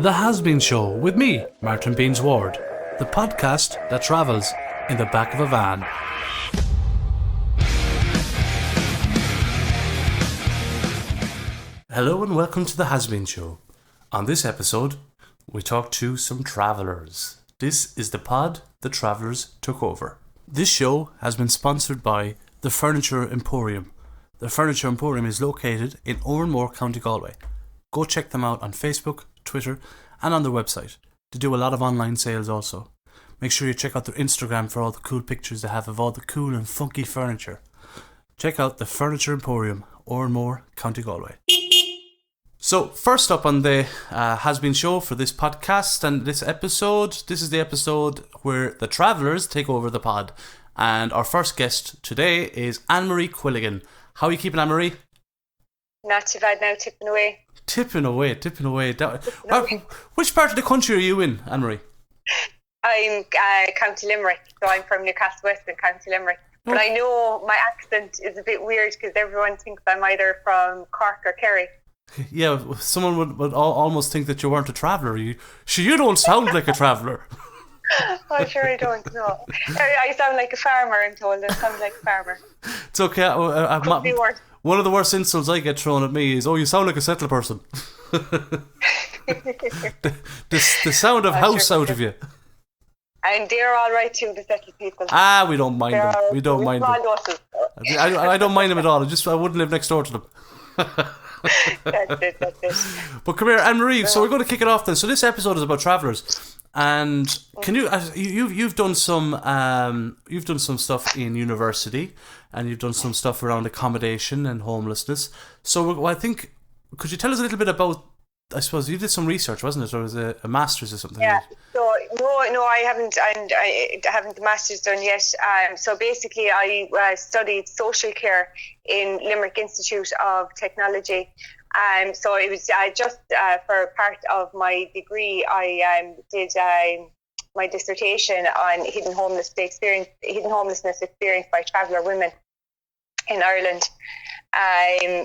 The Hazbeanz Show with me, Martin Beanz Warde, the podcast that travels in the back of a van. Hello and welcome to the Hazbeanz Show. On this episode, we talk to some travellers. This is the pod the travellers took over. This show has been sponsored by the Furniture Emporium. The Furniture Emporium is located in Owenmore, County Galway. Go check them out on Facebook, Twitter, and on their website. They do a lot of online sales also. Make sure you check out their Instagram for all the cool pictures they have of all the cool and funky furniture. Check out the Furniture Emporium, Owenmore, County Galway. So, first up on the Hazbeanz Show for this podcast and this episode, this is the episode where the travellers take over the pod. And our first guest today is Anne Marie Quilligan. How are you keeping, Anne Marie? Not too bad now, tipping away. Tipping away. Which part of the country are you in, Anne Marie? I'm County Limerick, so I'm from Newcastle West in County Limerick. But I know my accent is a bit weird because everyone thinks I'm either from Cork or Kerry. Yeah, someone would almost think that you weren't a traveller. You don't sound like a traveller. I'm sure I don't know. I sound like a farmer, I'm told. I sound like a farmer. It's okay. Could be worse. One of the worst insults I get thrown at me is, "Oh, you sound like a settled person." the sound of house out of you. And they're all right too, the settled people. We don't mind them. We don't mind them. I don't mind them at all. I wouldn't live next door to them. That's it. But come here, Anne Marie. So we're going to kick it off then. So this episode is about travellers, and can you've done some stuff in university, and you've done some stuff around accommodation and homelessness. So I think, could you tell us a little bit about? I suppose you did some research, wasn't it, or was it a master's or something? Yeah. So no, I haven't. I haven't the master's done yet. So basically, I studied social care in Limerick Institute of Technology. So it was just for part of my degree. I did my dissertation on hidden homelessness experienced by traveller women in Ireland.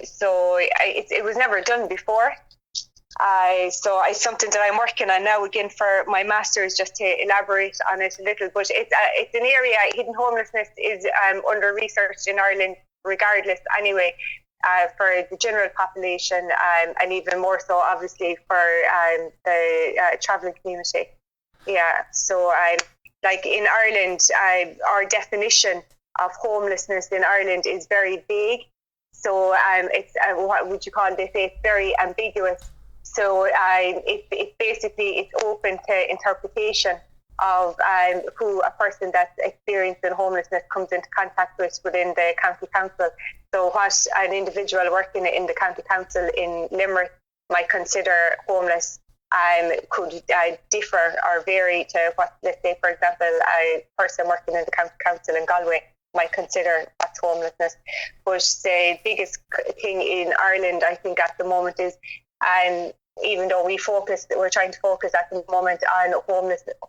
So it was never done before. So it's something that I'm working on now again for my master's, just to elaborate on it a little. But it's an area, hidden homelessness is under research in Ireland regardless anyway, for the general population, and even more so obviously for the travelling community. Yeah, so like in Ireland, our definition of homelessness in Ireland is very vague. So it's what would you call it? They say it's very ambiguous. So it's open to interpretation of who a person that's experiencing homelessness comes into contact with within the county council. So what an individual working in the county council in Limerick might consider homeless could differ or vary to what, let's say, for example, a person working in the county council in Galway might consider that's homelessness. But the biggest thing in Ireland, I think, at the moment is, even though we're trying to focus at the moment on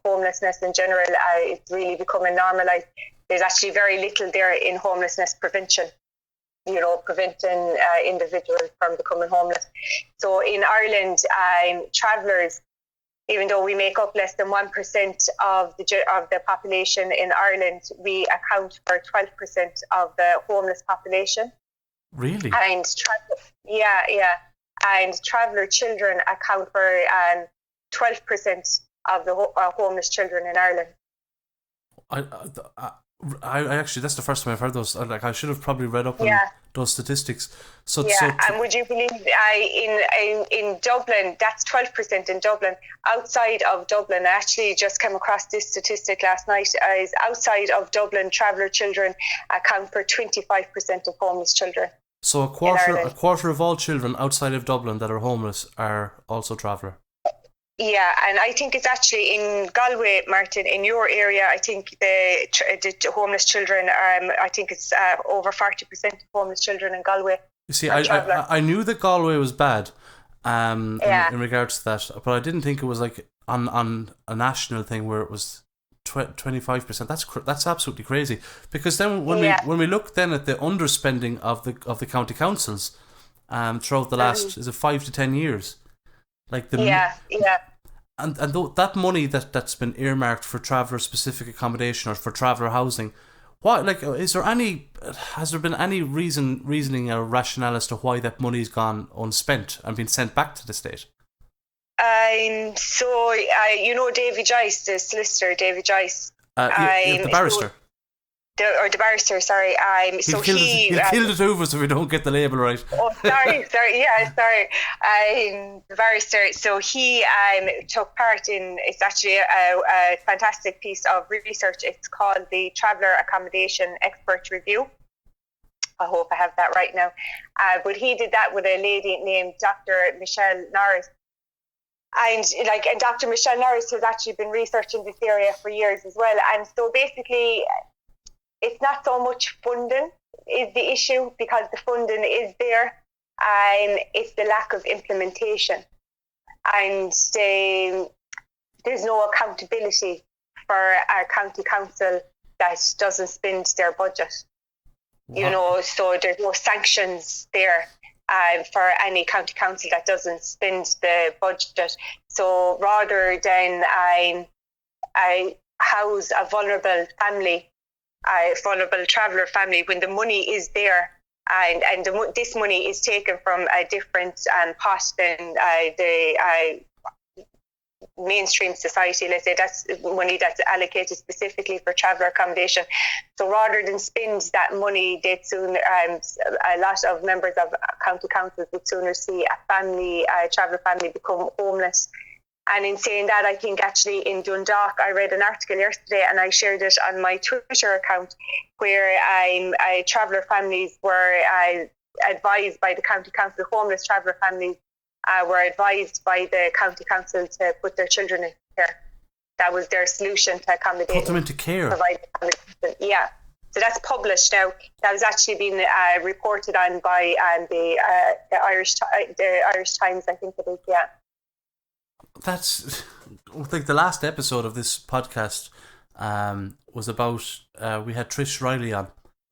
homelessness in general, it's really becoming normalised. There's actually very little there in homelessness prevention, preventing individuals from becoming homeless. So in Ireland, travellers, even though we make up less than 1% of the population in Ireland, we account for 12% of the homeless population. Really? And and traveller children account for 12% of the homeless children in Ireland. I actually, that's the first time I've heard those. I should have probably read up on those statistics. And would you believe in Dublin, that's 12% in Dublin. Outside of Dublin, I actually just came across this statistic last night, is outside of Dublin, traveller children account for 25% of homeless children. So a quarter of all children outside of Dublin that are homeless are also traveller. Yeah, and I think it's actually in Galway, Martin, in your area, I think the homeless children, I think it's over 40% of homeless children in Galway. You see, I knew that Galway was bad in regards to that, but I didn't think it was like on a national thing where it was 25%. That's absolutely crazy. Because then when we look then at the underspending of the county councils throughout the last is it 5 to 10 years, like that money that's been earmarked for traveller specific accommodation or for traveller housing, has there been any reasoning or rationale as to why that money's gone unspent and been sent back to the state? Davy Joyce, the solicitor, Davy Joyce. The barrister. The barrister, sorry. He'll kill it over so we don't get the label right. Oh, sorry. The barrister. So he took part in. It's actually a fantastic piece of research. It's called the Traveller Accommodation Expert Review. I hope I have that right now. But he did that with a lady named Dr. Michelle Norris. And Dr. Michelle Norris has actually been researching this area for years as well. And so basically, it's not so much funding is the issue, because the funding is there. It's the lack of implementation. And there's no accountability for our county council that doesn't spend their budget. Wow. So there's no sanctions there for any county council that doesn't spend the budget. So rather than house a vulnerable family, a vulnerable traveller family, when the money is there, and this money is taken from a different pot than the mainstream society, let's say, that's money that's allocated specifically for traveller accommodation. So rather than spend that money, they'd soon, a lot of members of county councils would sooner see a traveller family become homeless. And in saying that, I think actually in Dundalk, I read an article yesterday and I shared it on my Twitter account, where traveller families were advised by the county council, homeless traveller families were advised by the county council to put their children in care. That was their solution to accommodate. Put them into care. Yeah. So that's published now. That was actually been reported on by the Irish Times, I think it is, yeah. That's, I think the last episode of this podcast was about, we had Trish Riley on,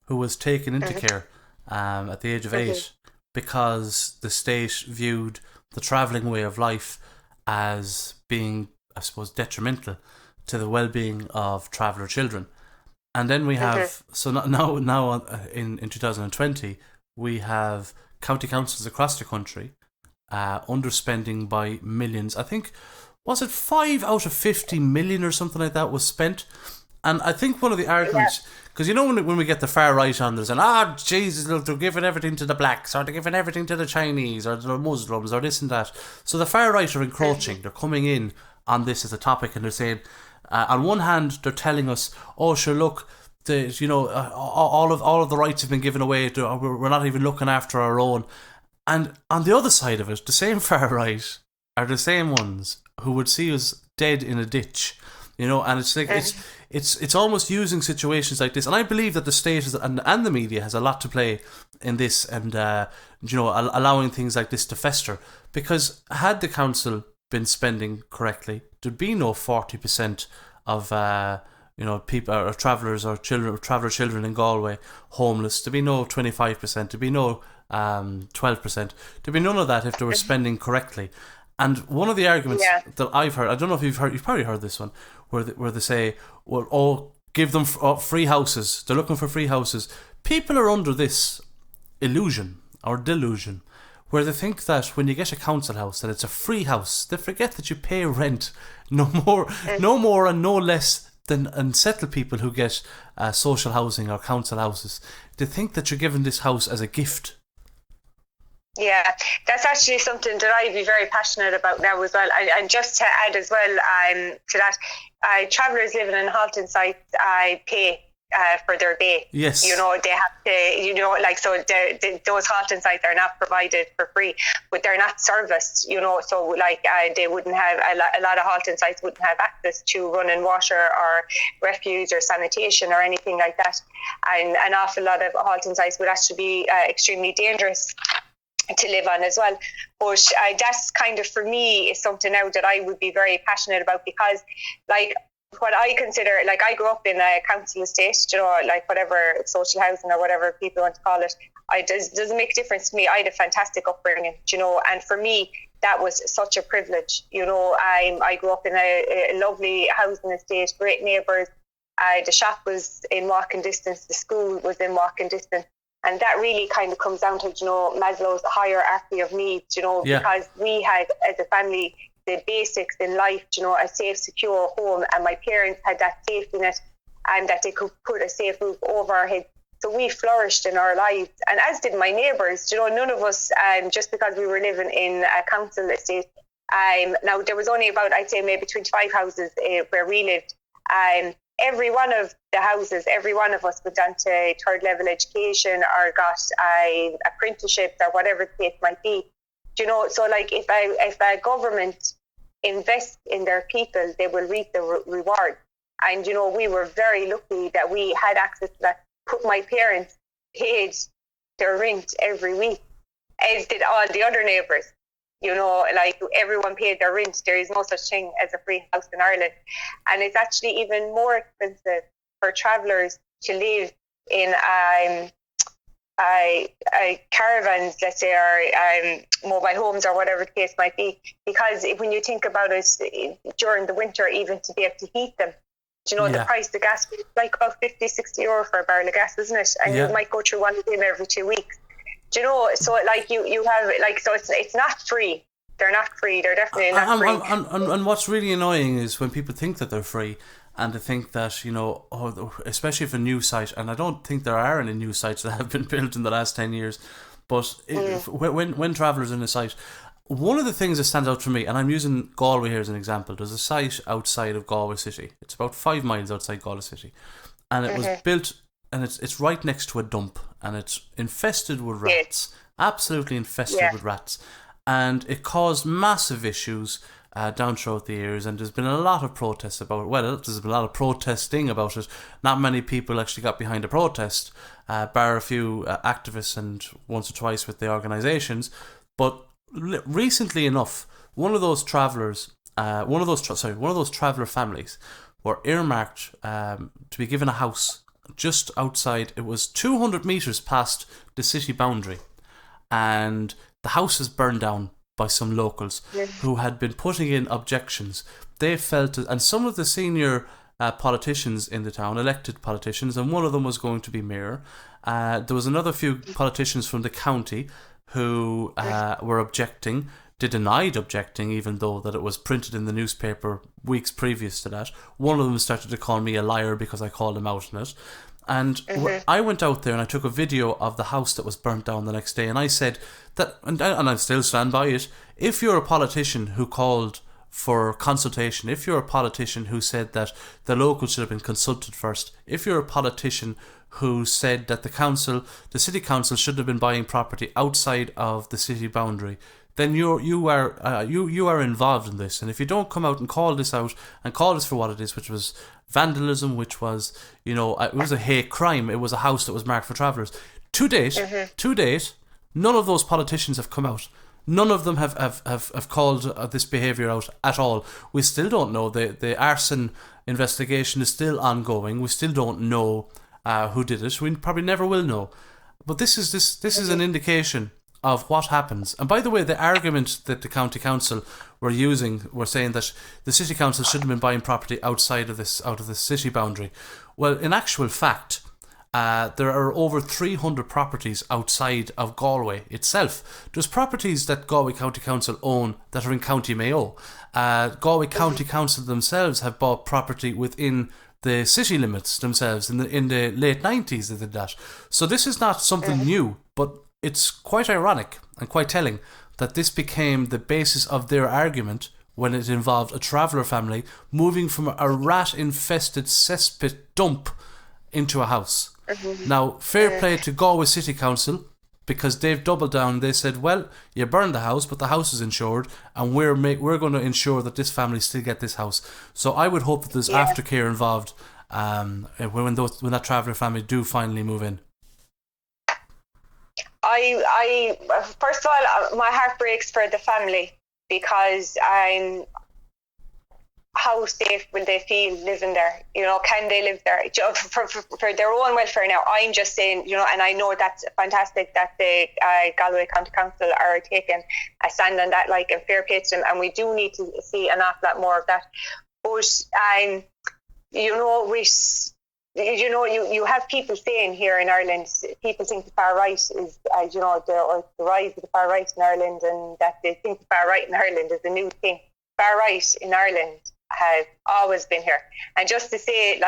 who was taken into care at the age of 8 because the state viewed the travelling way of life as being, I suppose, detrimental to the well-being of traveller children. And then we have, so now in 2020, we have county councils across the country underspending by millions. I think, was it 5 out of 50 million or something like that was spent? And I think one of the arguments, because when we get the far right on, there's Jesus, look, they're giving everything to the blacks, or they're giving everything to the Chinese, or the Muslims, or this and that. So the far right are encroaching. They're coming in on this as a topic, and they're saying, on one hand, they're telling us, oh, sure, look, all of the rights have been given away. We're not even looking after our own. And on the other side of it, the same far right are the same ones who would see us dead in a ditch, and it's like it's almost using situations like this. And I believe that the state and the media has a lot to play in this, and allowing things like this to fester. Because had the council been spending correctly, there'd be no 40% of people or travellers or traveller children in Galway homeless. There'd be no 25%. There'd be no 12%. There'd be none of that if they were spending correctly. And one of the arguments that I've heard, I don't know if you've probably heard this one, where they say, well, oh, give them free houses. They're looking for free houses. People are under this illusion or delusion where they think that when you get a council house, that it's a free house. They forget that you pay rent, no more and no less than unsettled people who get social housing or council houses. They think that you're given this house as a gift. Yeah, that's actually something that I'd be very passionate about now as well. And just to add as well to that, travellers living in halting sites pay for their day. Yes. They have to, so those halting sites are not provided for free, but they're not serviced, so they wouldn't have, a lot of halting sites wouldn't have access to running water or refuse or sanitation or anything like that. And an awful lot of halting sites would actually be extremely dangerous to live on as well. But that's kind of, for me, is something now that I would be very passionate about, because what I consider, I grew up in a council estate, whatever social housing or whatever people want to call it, it doesn't make a difference to me. I had a fantastic upbringing, and for me, that was such a privilege. I grew up in a lovely housing estate, great neighbours. The shop was in walking distance, the school was in walking distance. And that really kind of comes down to, Maslow's hierarchy of needs, because we had, as a family, the basics in life, a safe, secure home. And my parents had that safety net, and that they could put a safe roof over our heads. So we flourished in our lives, and as did my neighbours. None of us, just because we were living in a council estate. Now, there was only about, I'd say, maybe 25 houses where we lived. Every one of the houses, every one of us went on to third level education or got apprenticeships or whatever the case might be. So like if a government invests in their people, they will reap the reward. And, we were very lucky that we had access to that. My parents paid their rent every week, as did all the other neighbours. Like everyone paid their rent. There is no such thing as a free house in Ireland. And it's actually even more expensive for travellers to live in caravans, let's say, or mobile homes or whatever the case might be. Because when you think about it, during the winter, even to be able to heat them, the price of gas is like about 50-60 euro for a barrel of gas, isn't it? And you might go through one of them every 2 weeks. So like you have, like, so it's not free. They're not free. They're definitely not free. And what's really annoying is when people think that they're free, and they think that, especially if a new site, and I don't think there are any new sites that have been built in the last 10 years, but when travellers in a site, one of the things that stands out for me, and I'm using Galway here as an example, there's a site outside of Galway City. It's about 5 miles outside Galway City. And it was built, and it's right next to a dump, and it's infested with rats. Absolutely infested with rats. And it caused massive issues down throughout the years, and there's been a lot of protests about it. Well, there's been a lot of protesting about it. Not many people actually got behind a protest, bar a few activists and once or twice with the organisations. But recently enough, one of those traveller families were earmarked to be given a house just outside. It was 200 metres past the city boundary, and the house is burned down by some locals who had been putting in objections. They felt, and some of the senior politicians in the town, elected politicians, and one of them was going to be mayor. There was another few politicians from the county who were objecting. They denied objecting, even though that it was printed in the newspaper weeks previous to that. One of them started to call me a liar because I called him out on it. And I went out there and I took a video of the house that was burnt down the next day, and I said that, and I still stand by it, if you're a politician who called for consultation, if you're a politician who said that the locals should have been consulted first, if you're a politician who said that the city council should have been buying property outside of the city boundary, then you are involved in this. And if you don't come out and call this out and call this for what it is, which was vandalism, which was, it was a hate crime, it was a house that was marked for travellers. To date, none of those politicians have come out. None of them have called this behaviour out at all. We still don't know. The arson investigation is still ongoing. We still don't know who did it. We probably never will know. But this is an indication of what happens. And by the way, the argument that the county council were saying that the city council shouldn't have been buying property out of the city boundary. Well, in actual fact, there are over 300 properties outside of Galway itself. There's properties that Galway County Council own that are in County Mayo. Galway County Council themselves have bought property within the city limits themselves. In the late 90s they did that. So this is not something new, but it's quite ironic and quite telling that this became the basis of their argument when it involved a traveller family moving from a rat-infested cesspit dump into a house. Now, fair play to Galway City Council, because they've doubled down. They said, well, you burned the house, but the house is insured, and we're going to ensure that this family still get this house. So I would hope that there's aftercare involved when that traveller family do finally move in. I first of all, my heart breaks for the family, because I how safe will they feel living there? Can they live there for their own welfare? Now, I'm just saying, and I know that's fantastic that the Galway County Council are taking a stand on that, and fair play to them, and we do need to see an awful lot more of that. But you have people saying here in Ireland, people think the far right is, the rise of the far right in Ireland, and that they think the far right in Ireland is a new thing. Far right in Ireland has always been here. And just to say,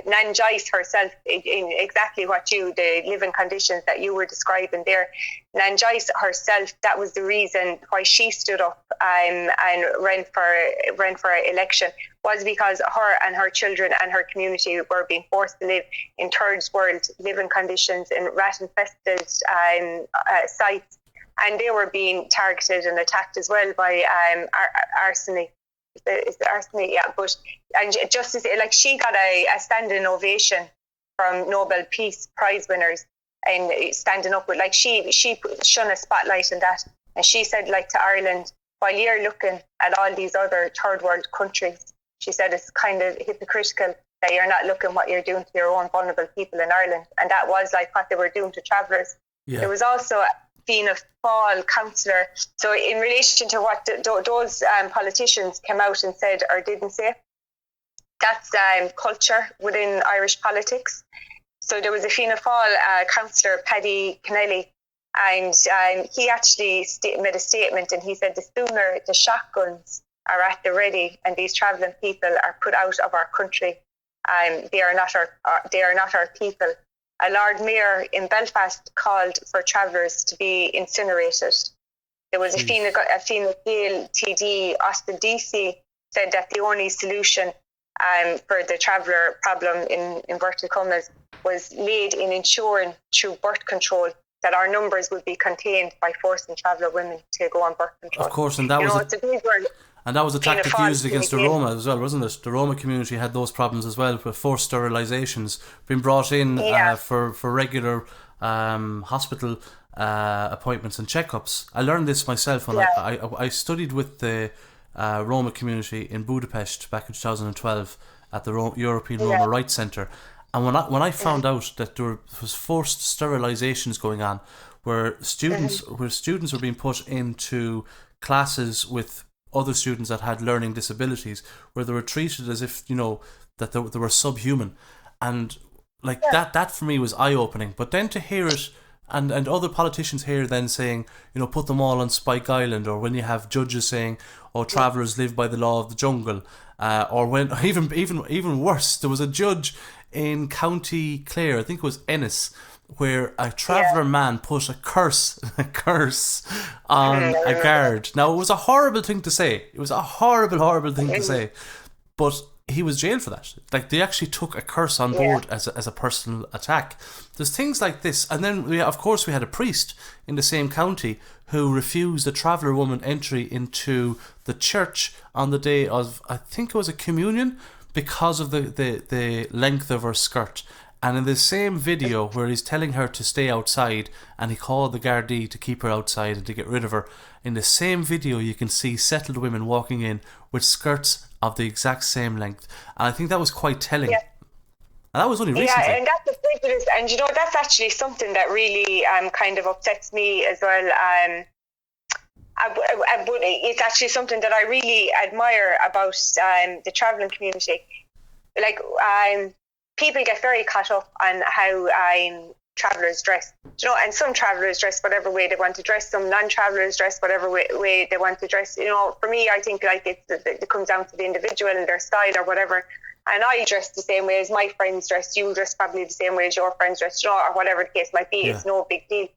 Nan Joyce herself, in exactly the living conditions that you were describing there, Nan Joyce herself, that was the reason why she stood up and ran for election, was because her and her children and her community were being forced to live in third world living conditions in rat-infested sites. And they were being targeted and attacked as well by arsenic. Is the arsenic? Yeah. And just to say, she got a standing ovation from Nobel Peace Prize winners, and standing up with, she shone a spotlight on that. And she said, to Ireland, while you're looking at all these other third world countries, she said it's kind of hypocritical that you're not looking what you're doing to your own vulnerable people in Ireland. And that was what they were doing to travellers. Yeah. There was also Fianna Fáil councillor. So in relation to what those politicians came out and said or didn't say, that's culture within Irish politics. So there was a Fianna Fáil councillor, Paddy Kennelly, and he actually made a statement, and he said the sooner the shotguns are at the ready and these travelling people are put out of our country, they are not our people. A Lord Mayor in Belfast called for travellers to be incinerated. There was a Fine Gael TD, Austin DC, said that the only solution for the traveller problem, in inverted commas, was laid in ensuring through birth control that our numbers would be contained by forcing traveller women to go on birth control. Of course, and that was a tactic used against the Roma as well, wasn't it? The Roma community had those problems as well, with forced sterilisations being brought in for regular hospital appointments and checkups. I learned this myself when I studied with the Roma community in Budapest back in 2012 at the European Roma Rights Centre. And when I found out that there was forced sterilisations going on, where students were being put into classes with other students that had learning disabilities, where they were treated as if that they were subhuman, and that for me was eye opening. But then to hear it, and other politicians here then saying, put them all on Spike Island, or when you have judges saying, travellers live by the law of the jungle, or when even worse, there was a judge in County Clare, I think it was Ennis, where a traveller man put a curse on a guard. Now, it was a horrible thing to say. It was a horrible thing to say. But he was jailed for that. They actually took a curse on board as a personal attack. There's things like this. And then, we had a priest in the same county who refused a traveller woman entry into the church on the day of, I think it was a communion, because of the length of her skirt. And in the same video where he's telling her to stay outside, and he called the Gardaí to keep her outside and to get rid of her, in the same video you can see settled women walking in with skirts of the exact same length. And I think that was quite telling. Yeah. And that was only recently. Yeah, and that's the prejudice. And that's actually something that really kind of upsets me as well. But it's actually something that I really admire about the travelling community. People get very caught up on how travellers dress, and some travellers dress whatever way they want to dress. Some non-travellers dress whatever way they want to dress. For me, I think it comes down to the individual and their style or whatever. And I dress the same way as my friends dress. You dress probably the same way as your friends dress, or whatever the case might be. Yeah. It's no big deal.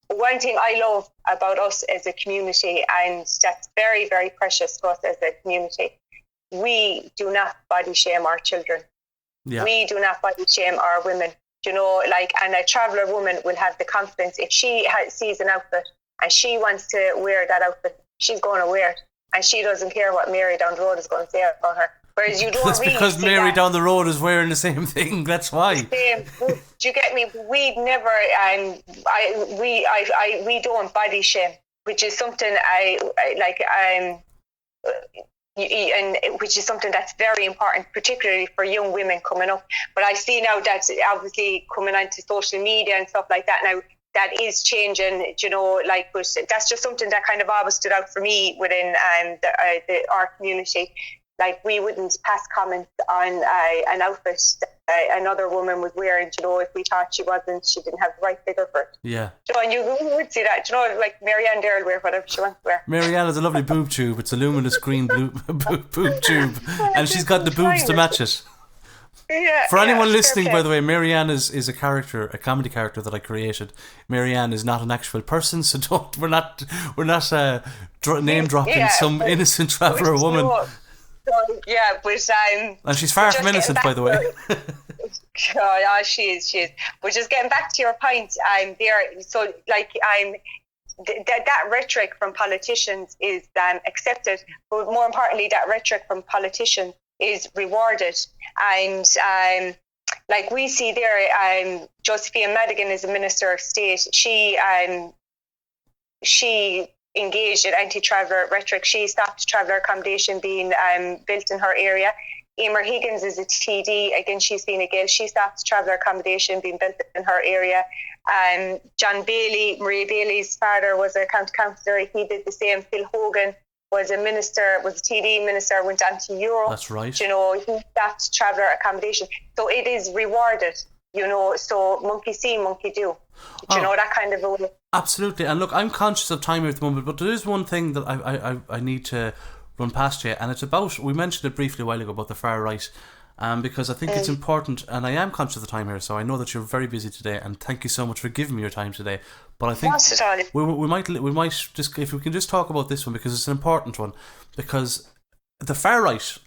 But one thing I love about us as a community, and that's very, very precious to us as a community, we do not body shame our children. Yeah. We do not body shame our women, and a traveller woman will have the confidence. If she sees an outfit and she wants to wear that outfit, she's going to wear it, and she doesn't care what Mary down the road is going to say about her. Whereas you don't. That's really because Mary down the road is wearing the same thing. That's why. Do you get me? We'd never, we don't body shame, which is something I like. and which is something that's very important, particularly for young women coming up. But I see now that obviously coming onto social media and stuff like that now, that is changing, but that's just something that kind of always stood out for me within our community. Like, we wouldn't pass comments on an outfit that another woman was wearing, if we thought she didn't have the right figure for it. Yeah. And you would see that, like Marianne Dare will wear whatever she wants to wear. Marianne has a lovely boob tube. It's a luminous green boob tube, and she's got the boobs to match it. Yeah, for anyone listening, by the way, Marianne is a character, a comedy character that I created. Marianne is not an actual person, so we're not name dropping some innocent traveller woman. And she's far from innocent, by the way. Yeah, she is. But just getting back to your point, so that rhetoric from politicians is accepted, but more importantly, that rhetoric from politicians is rewarded. And we see there, Josephine Madigan is a Minister of State. She engaged in anti-traveller rhetoric. She stopped traveller accommodation being built in her area. Emer Higgins is a TD. Again, she's been against. She stopped traveller accommodation being built in her area. John Bailey, Marie Bailey's father, was a county councillor. He did the same. Phil Hogan was a TD minister, went on to Europe. That's right. He stopped traveller accommodation. So it is rewarded, so monkey see, monkey do. That kind of a way. Absolutely. And look, I'm conscious of time here at the moment, but there is one thing that I need to run past you, and it's about, we mentioned it briefly a while ago about the far right, because I think it's important, and I am conscious of the time here, so I know that you're very busy today, and thank you so much for giving me your time today. But I think we might just, if we can just talk about this one, because it's an important one, because the far right,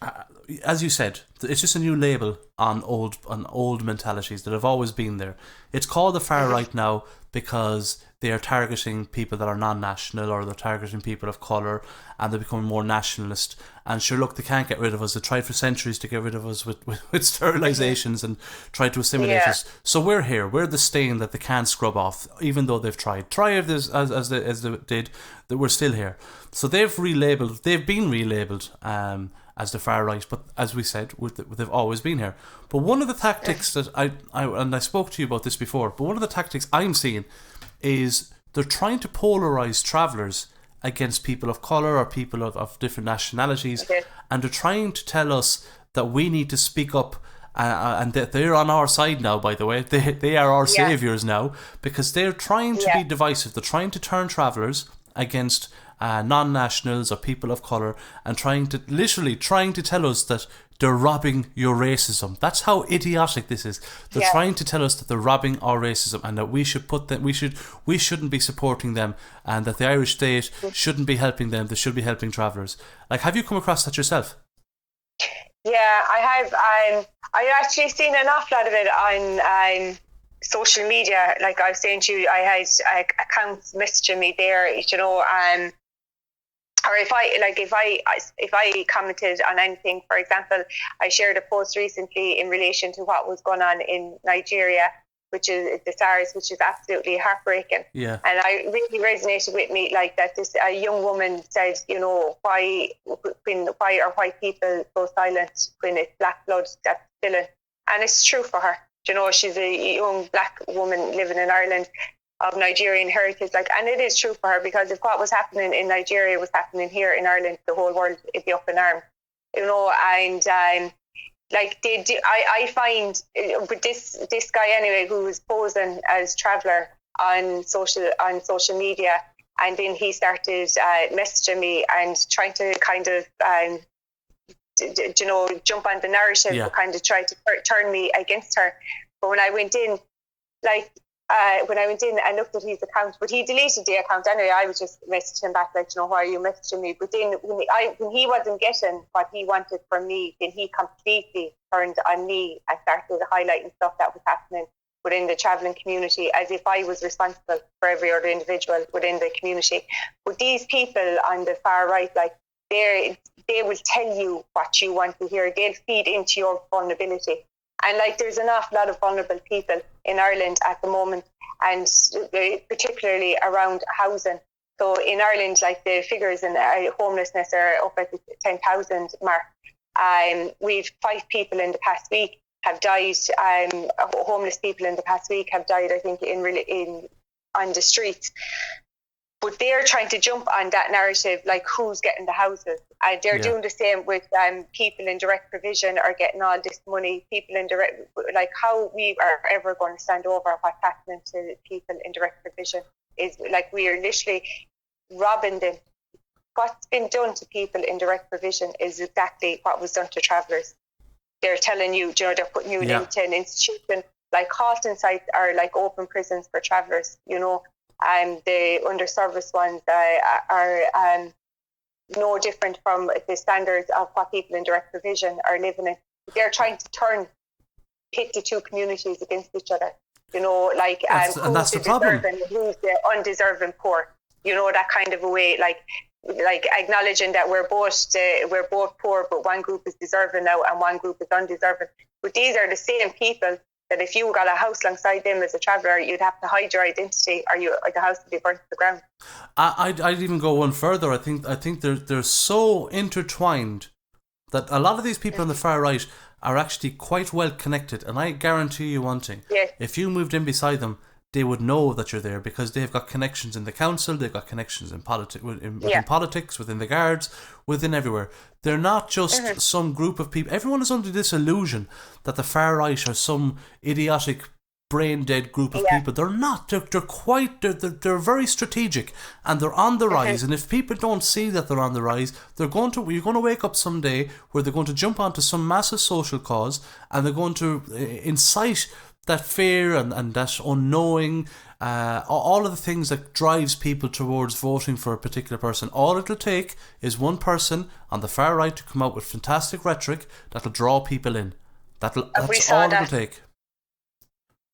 as you said, it's just a new label on old mentalities that have always been there. It's called the far right now because they are targeting people that are non-national, or they're targeting people of colour, and they're becoming more nationalist. And sure, look, they can't get rid of us. They tried for centuries to get rid of us with sterilisations and tried to assimilate us. So we're here. We're the stain that they can't scrub off, even though they've tried. Try as they did, that we're still here. So they've been relabelled as the far right, but as we said, they've always been here. But one of the tactics that I spoke to you about this before, but one of the tactics I'm seeing is they're trying to polarise travellers against people of colour or people of different nationalities, and they're trying to tell us that we need to speak up, and that they're on our side now, by the way. They are our saviours now, because they're trying to be divisive. They're trying to turn travellers against non-nationals or people of colour, and trying to tell us that they're robbing your racism. That's how idiotic this is. They're trying to tell us that they're robbing our racism, and that we shouldn't be supporting them, and that the Irish state shouldn't be helping them. They should be helping travellers. Have you come across that yourself? Yeah, I have. I actually seen an awful lot of it on social media. Like I was saying to you, I had accounts messaging me there, or if I commented on anything. For example, I shared a post recently in relation to what was going on in Nigeria, which is the SARS, which is absolutely heartbreaking. Yeah. And I really resonated with me, like that. A young woman said, why are white people so silent when it's black blood that's spilling? And it's true for her. She's a young black woman living in Ireland of Nigerian heritage, and it is true for her, because if what was happening in Nigeria was happening here in Ireland, the whole world would be up in arms, and I find with this guy anyway, who was posing as traveller on social media, and then he started messaging me and trying to kind of jump on the narrative, kind of try to turn me against her. But when I went in, and looked at his account, but he deleted the account anyway. I was just messaging him back, why are you messaging me? But then when he wasn't getting what he wanted from me, then he completely turned on me and started highlighting stuff that was happening within the travelling community, as if I was responsible for every other individual within the community. But these people on the far right, they will tell you what you want to hear. They'll feed into your vulnerability. And there's an awful lot of vulnerable people in Ireland at the moment, and particularly around housing. So in Ireland, like the figures in homelessness are up at the 10,000 mark. We've 5 people in the past week have died. Homeless people in the past week have died, I think, on the streets. But they're trying to jump on that narrative, like who's getting the houses. They're doing the same with people in direct provision are getting all this money. People in direct, like how we are ever going to stand over what's happening to people in direct provision is like we are literally robbing them. What's been done to people in direct provision is exactly what was done to travellers. They're telling you, they're putting you into an institution. Like halting sites are like open prisons for travellers, the under-serviced ones are no different from the standards of what people in direct provision are living in. They're trying to pit the two communities against each other. And that's the problem. Who's the undeserving poor? That kind of a way, like acknowledging that we're both poor, but one group is deserving now and one group is undeserving. But these are the same people that if you got a house alongside them as a traveller, you'd have to hide your identity or the house would be burnt to the ground. I'd even go one further. I think they're so intertwined that a lot of these people on the far right are actually quite well connected. And I guarantee you one thing. Yes. If you moved in beside them, they would know that you're there because they've got connections in the council, they've got connections in within politics, within the guards, within everywhere. They're not just some group of people. Everyone is under this illusion that the far right are some idiotic, brain-dead group of people. They're not. They're very strategic and they're on the rise. And if people don't see that they're on the rise, you're going to wake up someday where they're going to jump onto some massive social cause and they're going to incite that fear and that unknowing, all of the things that drives people towards voting for a particular person. All it'll take is one person on the far right to come out with fantastic rhetoric that'll draw people in. That's all it'll take.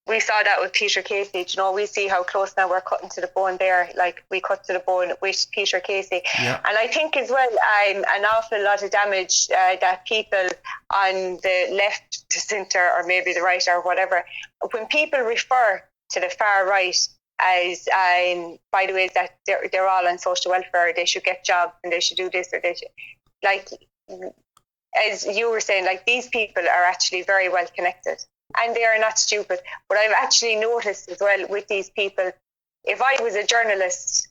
We saw that with Peter Casey. We see how close now we're cutting to the bone there. Like we cut to the bone with Peter Casey. Yeah. And I think as well, an awful lot of damage that people on the left, the centre, or maybe the right or whatever, when people refer to the far right as, by the way, that they're all on social welfare, they should get jobs and they should do this or they should, like, as you were saying, like these people are actually very well connected. And they are not stupid. But I've actually noticed as well with these people, if I was a journalist,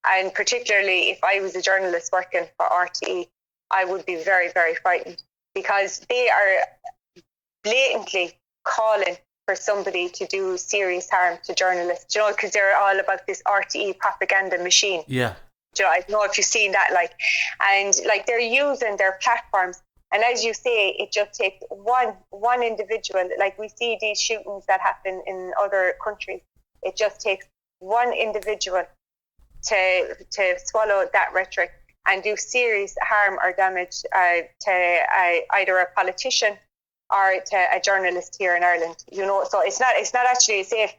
and particularly if I was a journalist working for RTE, I would be very, very frightened because they are blatantly calling for somebody to do serious harm to journalists, because they're all about this RTE propaganda machine. Yeah. I don't know if you've seen that, and they're using their platforms. And as you say, it just takes one individual. Like we see these shootings that happen in other countries. It just takes one individual to swallow that rhetoric and do serious harm or damage to either a politician or to a journalist here in Ireland. So it's not actually safe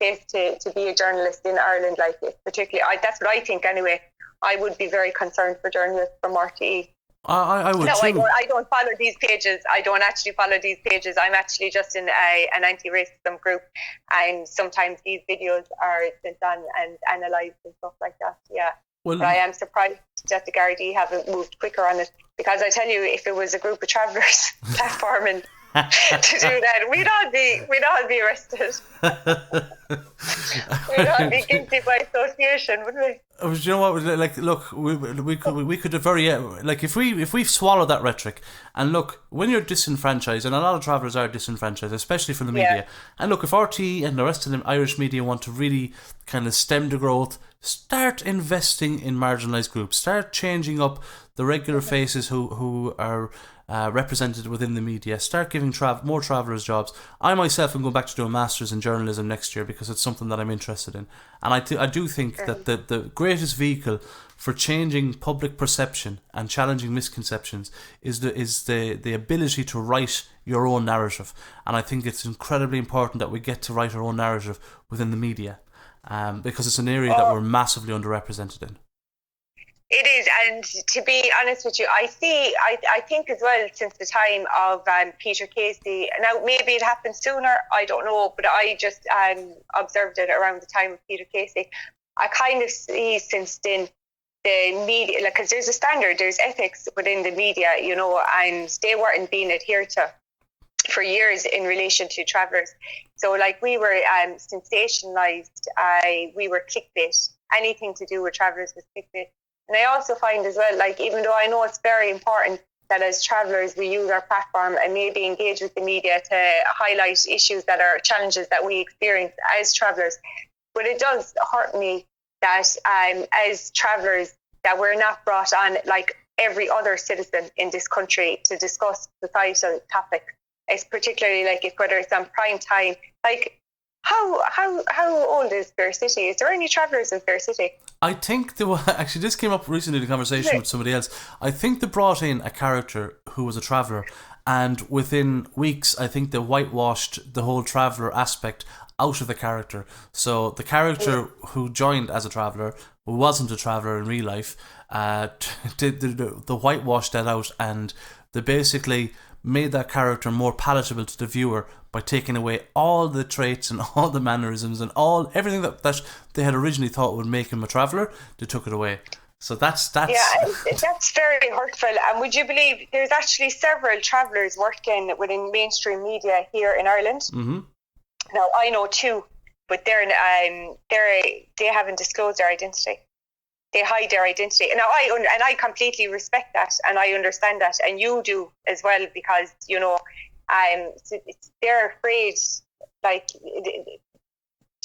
to be a journalist in Ireland like this. Particularly, that's what I think anyway. I would be very concerned for journalists from RTE. I would too. I don't follow these pages. I don't actually follow these pages. I'm actually just in an anti-racism group, and sometimes these videos are sent on and analysed and stuff like that. Yeah. Well, but I am surprised that the Gardaí haven't moved quicker on it, because I tell you, if it was a group of travellers platforming to do that, we'd all be arrested. We'd all be guilty by association, wouldn't we? You know what? Like, look, we could have if we swallow that rhetoric, and look, when you're disenfranchised, and a lot of travellers are disenfranchised, especially from the media. And look, if RTE and the rest of the Irish media want to really kind of stem the growth, start investing in marginalised groups, start changing up the regular faces who are represented within the media, start giving more travellers jobs. I myself am going back to do a master's in journalism next year because it's something that I'm interested in, and I do think that the greatest vehicle for changing public perception and challenging misconceptions is the ability to write your own narrative. And I think it's incredibly important that we get to write our own narrative within the media, because it's an area that we're massively underrepresented in. It is, and to be honest with you, I think as well, since the time of Peter Casey, now maybe it happened sooner, I don't know, but I just observed it around the time of Peter Casey. I kind of see since then the media, like, because there's a standard, there's ethics within the media, you know, and they weren't being adhered to for years in relation to travellers. So, like, we were sensationalised. We were clickbait. Anything to do with travellers was clickbait. And I also find as well, like, even though I know it's very important that as travellers we use our platform and maybe engage with the media to highlight issues that are challenges that we experience as travellers, but it does hurt me that as travellers that we're not brought on like every other citizen in this country to discuss societal topics. It's particularly like whether it's on prime time. Like, how old is Fair City? Is there any travellers in Fair City? I think actually this came up recently in a conversation with somebody else. I think they brought in a character who was a traveller, and within weeks I think they whitewashed the whole traveller aspect out of the character. So the character who joined as a traveller, who wasn't a traveller in real life, did the whitewashed that out, and they basically made that character more palatable to the viewer by taking away all the traits and all the mannerisms and everything that they had originally thought would make him a traveller. They took it away. So that's that's very hurtful. And would you believe there's actually several travellers working within mainstream media here in Ireland? Mm-hmm. Now I know two, but they haven't disclosed their identity. They hide their identity. Now I completely respect that, and I understand that, and you do as well, because you know, they're afraid, like,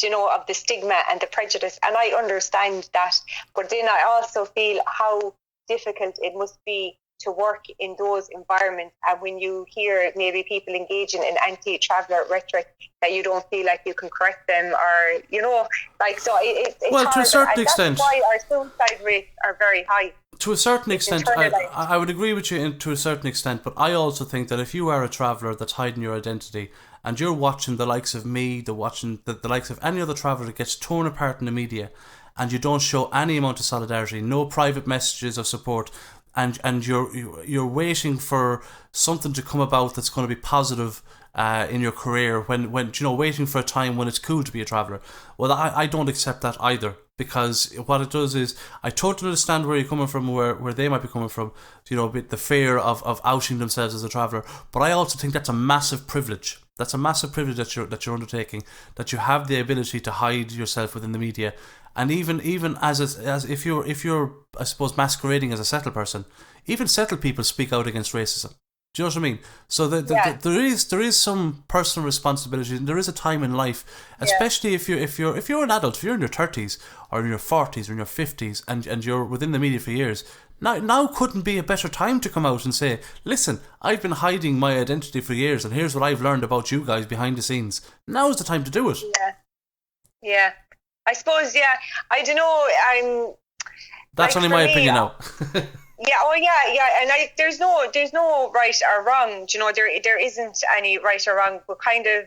you know, of the stigma and the prejudice, and I understand that. But then I also feel how difficult it must be to work in those environments, and when you hear maybe people engaging in anti-traveller rhetoric, that you don't feel like you can correct them, or, you know, like, so it's well, hard, to a certain extent. That's why our suicide rates are very high. To a certain extent, I would agree with you to a certain extent, but I also think that if you are a traveller that's hiding your identity, and you're watching the likes of me, the likes of any other traveller that gets torn apart in the media, and you don't show any amount of solidarity, no private messages of support, and you're waiting for something to come about that's going to be positive in your career, when you know, waiting for a time when it's cool to be a traveller. Well, I don't accept that either, because what it does is, I totally understand where you're coming from, where they might be coming from, you know, the fear of outing themselves as a traveller, but I also think that's a massive privilege. That's a massive privilege that you're undertaking, that you have the ability to hide yourself within the media. And even as if you're I suppose masquerading as a settled person, even settled people speak out against racism. Do you know what I mean? So there is some personal responsibility, and there is a time in life, especially if you're an adult, if you're in your 30s or in your 40s or in your 50s, and you're within the media for years. Now couldn't be a better time to come out and say, listen, I've been hiding my identity for years, and here's what I've learned about you guys behind the scenes. Now's the time to do it. Yeah. I suppose, I don't know. That's like, only my me, opinion now. And there's no right or wrong. You know, there isn't any right or wrong. But kind of,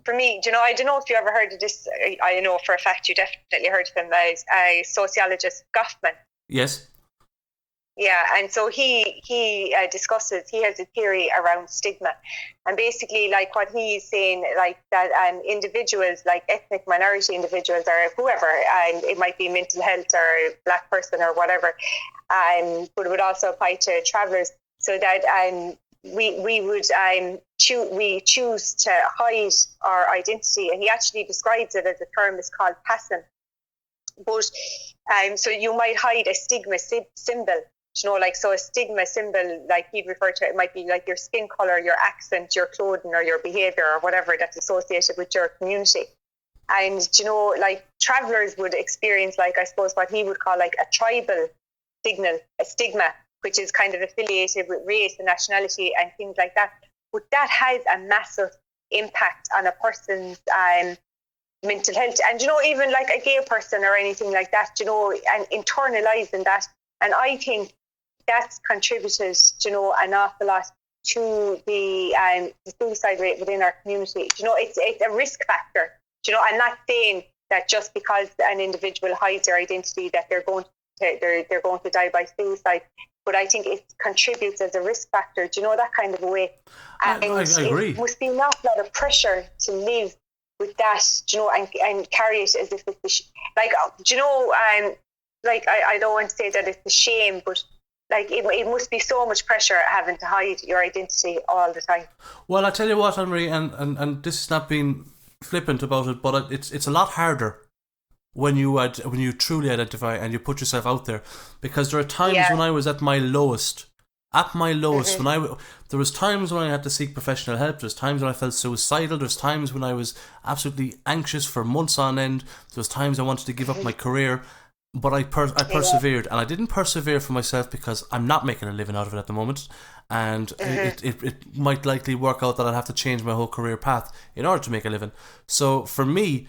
for me, you know, I don't know if you ever heard of this. I know for a fact you definitely heard of him as a sociologist, Goffman. Yes. Yeah, and so he discusses, he has a theory around stigma, and basically, like, what he's saying, like, that individuals, like ethnic minority individuals or whoever, and it might be mental health or black person or whatever, but it would also apply to travellers, so that we choose to hide our identity, and he actually describes it as a term is called passing. But so you might hide a stigma symbol. You know, like, so a stigma symbol, like he'd refer to it, might be like your skin colour, your accent, your clothing, or your behaviour, or whatever that's associated with your community. And, you know, like, travellers would experience, like, I suppose what he would call like a tribal signal, a stigma, which is kind of affiliated with race and nationality and things like that. But that has a massive impact on a person's mental health. And, you know, even like a gay person or anything like that, you know, and internalising that. And I think that's contributed, you know, an awful lot to the suicide rate within our community. You know, it's a risk factor. You know, I'm not saying that just because an individual hides their identity that they're going to die by suicide, but I think it contributes as a risk factor. Do you know, that kind of a way? And I agree. It must be an awful lot of pressure to live with that, you know, and carry it as if it's you know, like I don't want to say that it's a shame, but like it must be so much pressure having to hide your identity all the time. Well, I tell you what, Anne Marie, and this is not being flippant about it, but it's a lot harder when you truly identify and you put yourself out there, because there are times when I was at my lowest. There was times when I had to seek professional help. There's times when I felt suicidal. There's times when I was absolutely anxious for months on end. There's times I wanted to give up my career, but I persevered, and I didn't persevere for myself because I'm not making a living out of it at the moment, and it might likely work out that I'll have to change my whole career path in order to make a living. So for me,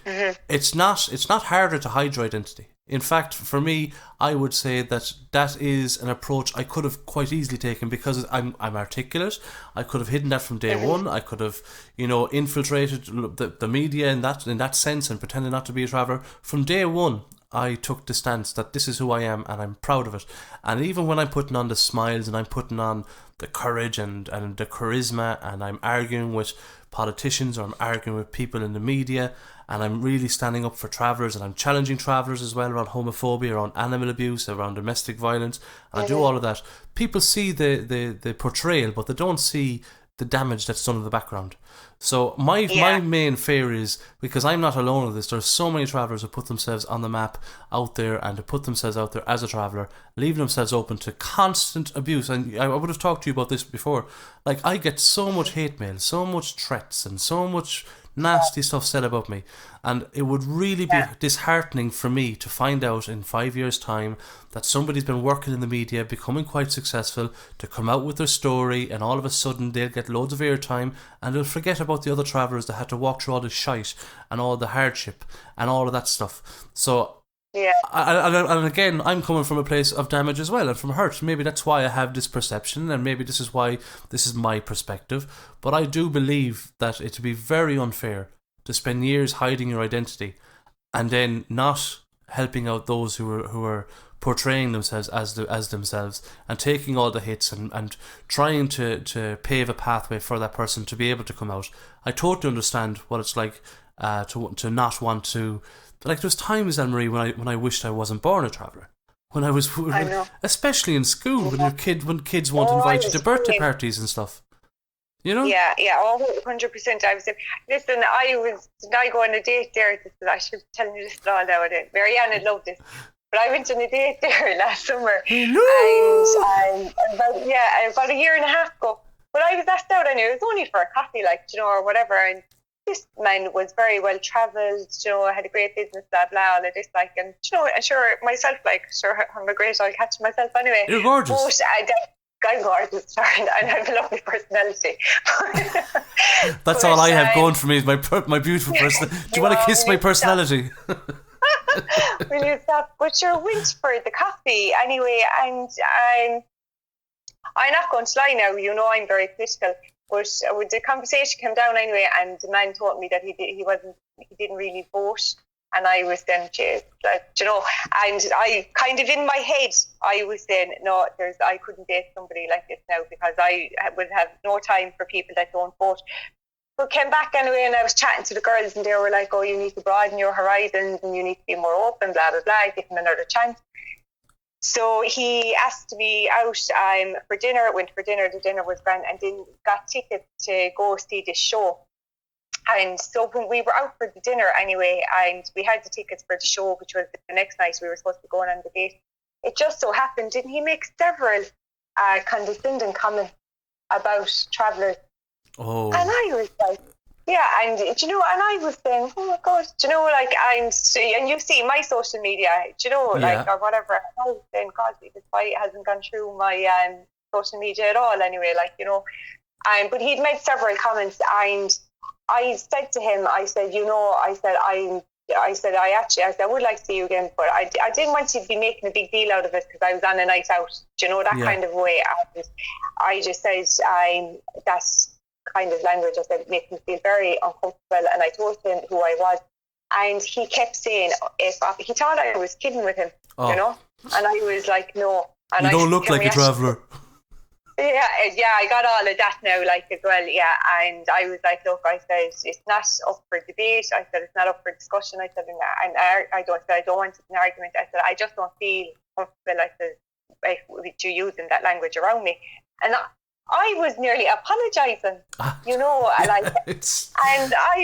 it's not harder to hide your identity. In fact, for me, I would say that is an approach I could have quite easily taken, because I'm articulate. I could have hidden that from day one. I could have, you know, infiltrated the media in that sense and pretended not to be a traveller. From day one, I took the stance that this is who I am and I'm proud of it. And even when I'm putting on the smiles and I'm putting on the courage and the charisma, and I'm arguing with politicians or I'm arguing with people in the media, and I'm really standing up for travellers, and I'm challenging travellers as well around homophobia, around animal abuse, around domestic violence, and I do all of that. People see the portrayal, but they don't see the damage that's done in the background. So my main fear is, because I'm not alone with this, there's so many travellers who put themselves on the map out there, and to put themselves out there as a traveller, leaving themselves open to constant abuse. And I would have talked to you about this before. Like, I get so much hate mail, so much threats, and so much nasty stuff said about me, and it would really be disheartening for me to find out in 5 years' time that somebody's been working in the media, becoming quite successful, to come out with their story, and all of a sudden they'll get loads of airtime, and they'll forget about the other travellers that had to walk through all the shite and all the hardship and all of that stuff. So and again, I'm coming from a place of damage as well, and from hurt. Maybe that's why I have this perception, and maybe this is why this is my perspective. But I do believe that it would be very unfair to spend years hiding your identity and then not helping out those who are portraying themselves as themselves, and taking all the hits and trying to pave a pathway for that person to be able to come out. I totally understand what it's like to not want to. Like, there's times, Anne Marie, when I wished I wasn't born a traveller. When I was, especially in school, when kids won't invite you to birthday parties and stuff. You know? Yeah, 100%. I was, listen, I go on a date there. I should tell you this all now. Marianne would love this. But I went on a date there last summer. Hello. And about a year and a half ago. But I was asked out, and it was only for a coffee, like, you know, or whatever. And this man was very well travelled, you know, had a great business, blah blah, all of this, like, and you know, and sure, myself, like, sure, I'm a great, I'll catch myself anyway. You're gorgeous. But I'm gorgeous, sorry, and I have a lovely personality. That's all I have going for me, is my beautiful personality. Do you want to kiss my personality? Will you stop? But sure, went for the coffee anyway, and I'm not going to lie now, you know, I'm very political. But the conversation came down anyway, and the man told me that he didn't really vote, and I was then, like, you know, and I kind of in my head I was saying, no, I couldn't date somebody like this now, because I would have no time for people that don't vote. But came back anyway, and I was chatting to the girls, and they were like, oh, you need to broaden your horizons, and you need to be more open, blah blah blah, give him another chance. So he asked me out for dinner. Went for dinner. The dinner was grand, and then got tickets to go see this show. And so when we were out for the dinner anyway, and we had the tickets for the show, which was the next night, we were supposed to be going on the date. It just so happened, didn't he make several condescending comments about travellers? Oh. And I was like, yeah, and you know, and I was saying, oh my God, you know, like, and you see my social media, you know, like, or whatever. I was saying, God, this why it hasn't gone through my social media at all, anyway, like, you know. But he'd made several comments, and I said to him, I said, you know, I said I would like to see you again, but I didn't want to be making a big deal out of it, because I was on a night out, you know, that kind of way. I just said, that's kind of language, I said, makes me feel very uncomfortable, and I told him who I was, and he kept saying, he thought I was kidding with him, you know, and I was like, no. And you don't look like a traveller. Yeah, I got all of that now, like, as well, yeah. And I was like, look, I said, it's not up for debate. I said, it's not up for discussion. I said, I don't want an argument. I said, I just don't feel comfortable, I said, with you using that language around me. And I was nearly apologising, like, and I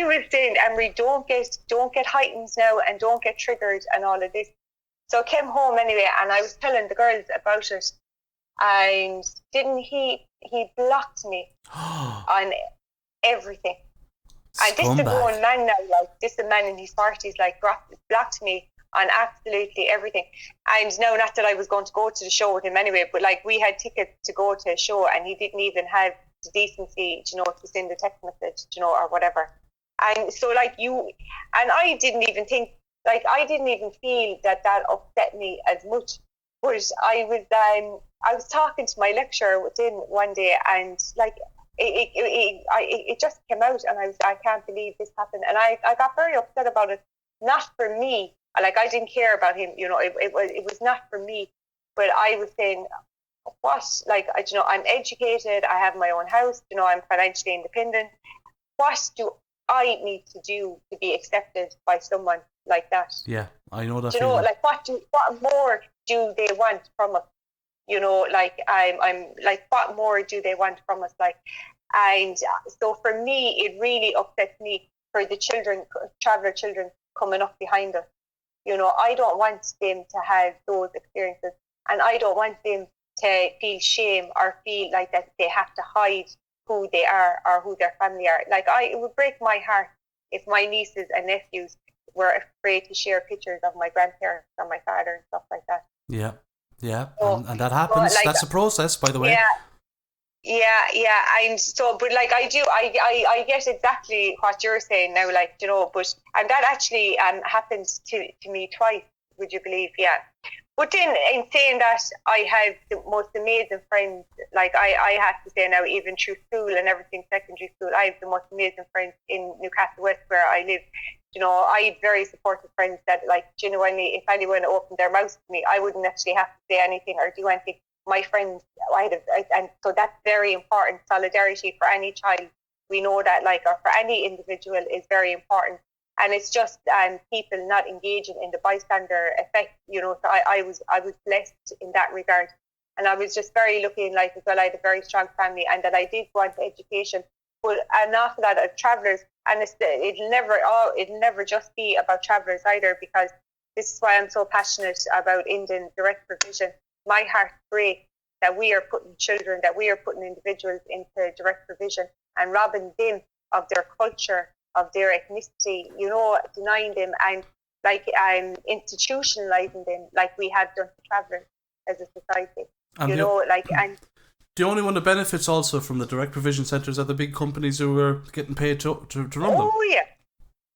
was saying, Emery, don't get heightened now, and don't get triggered and all of this. So I came home anyway, and I was telling the girls about it. And didn't he blocked me on everything. And this is a grown man now, like, this is a man in his 40s, like, blocked me on absolutely everything. And no, not that I was going to go to the show with him anyway, but like, we had tickets to go to a show, and he didn't even have the decency, to send a text message, or whatever. And so, like, I didn't even think, like, I didn't even feel that upset me as much. But I was talking to my lecturer within one day, and like, it just came out, and I can't believe this happened. And I got very upset about it. Not for me, like, I didn't care about him, it was not for me. But I was saying, what, like, I'm educated, I have my own house, I'm financially independent. What do I need to do to be accepted by someone like that? Yeah, I know that. Like, what more do they want from us? Like, I'm like, what more do they want from us? Like, and so for me, it really upsets me for the traveller children coming up behind us. I don't want them to have those experiences, and I don't want them to feel shame or feel like that they have to hide who they are or who their family are. Like, it would break my heart if my nieces and nephews were afraid to share pictures of my grandparents or my father and stuff like that. Yeah. So, and that happens. Like, that's a process, by the way. Yeah. And so, but like, I get exactly what you're saying now, like, and that actually happened to me twice, would you believe? Yeah. But then, in saying that, I have the most amazing friends. Like, I have to say now, even through school and everything, secondary school, I have the most amazing friends in Newcastle West, where I live. I had very supportive friends that, like, if anyone opened their mouth to me, I wouldn't actually have to say anything or do anything. My friends, and so that's very important. Solidarity for any child, we know that, like, or for any individual, is very important. And it's just people not engaging in the bystander effect, So I was blessed in that regard, and I was just very lucky in life as well. I had a very strong family, and that I did go into education. But an awful lot of travellers, and it'll never just be about travellers either, because this is why I'm so passionate about Indian direct provision. My heart breaks that we are putting children, that we are putting individuals into direct provision and robbing them of their culture, of their ethnicity, denying them and, like, institutionalizing them, like we have done to travellers as a society. And the only one that benefits also from the direct provision centres are the big companies who are getting paid to run them. Oh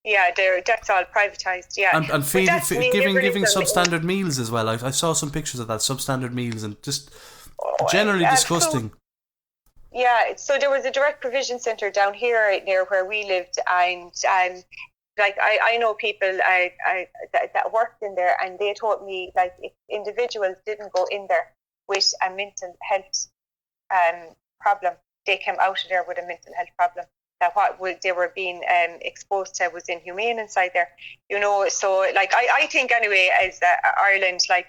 yeah, that's all privatised. Yeah, and giving substandard meals as well. I saw some pictures of that, substandard meals, and just generally disgusting. Yeah, so there was a direct provision centre down here near where we lived, and like, I know people that worked in there, and they told me, like, if individuals didn't go in there with a mental health problem, they came out of there with a mental health problem. That what they were being exposed to was inhumane inside there, So, like, I think anyway, as Ireland, like,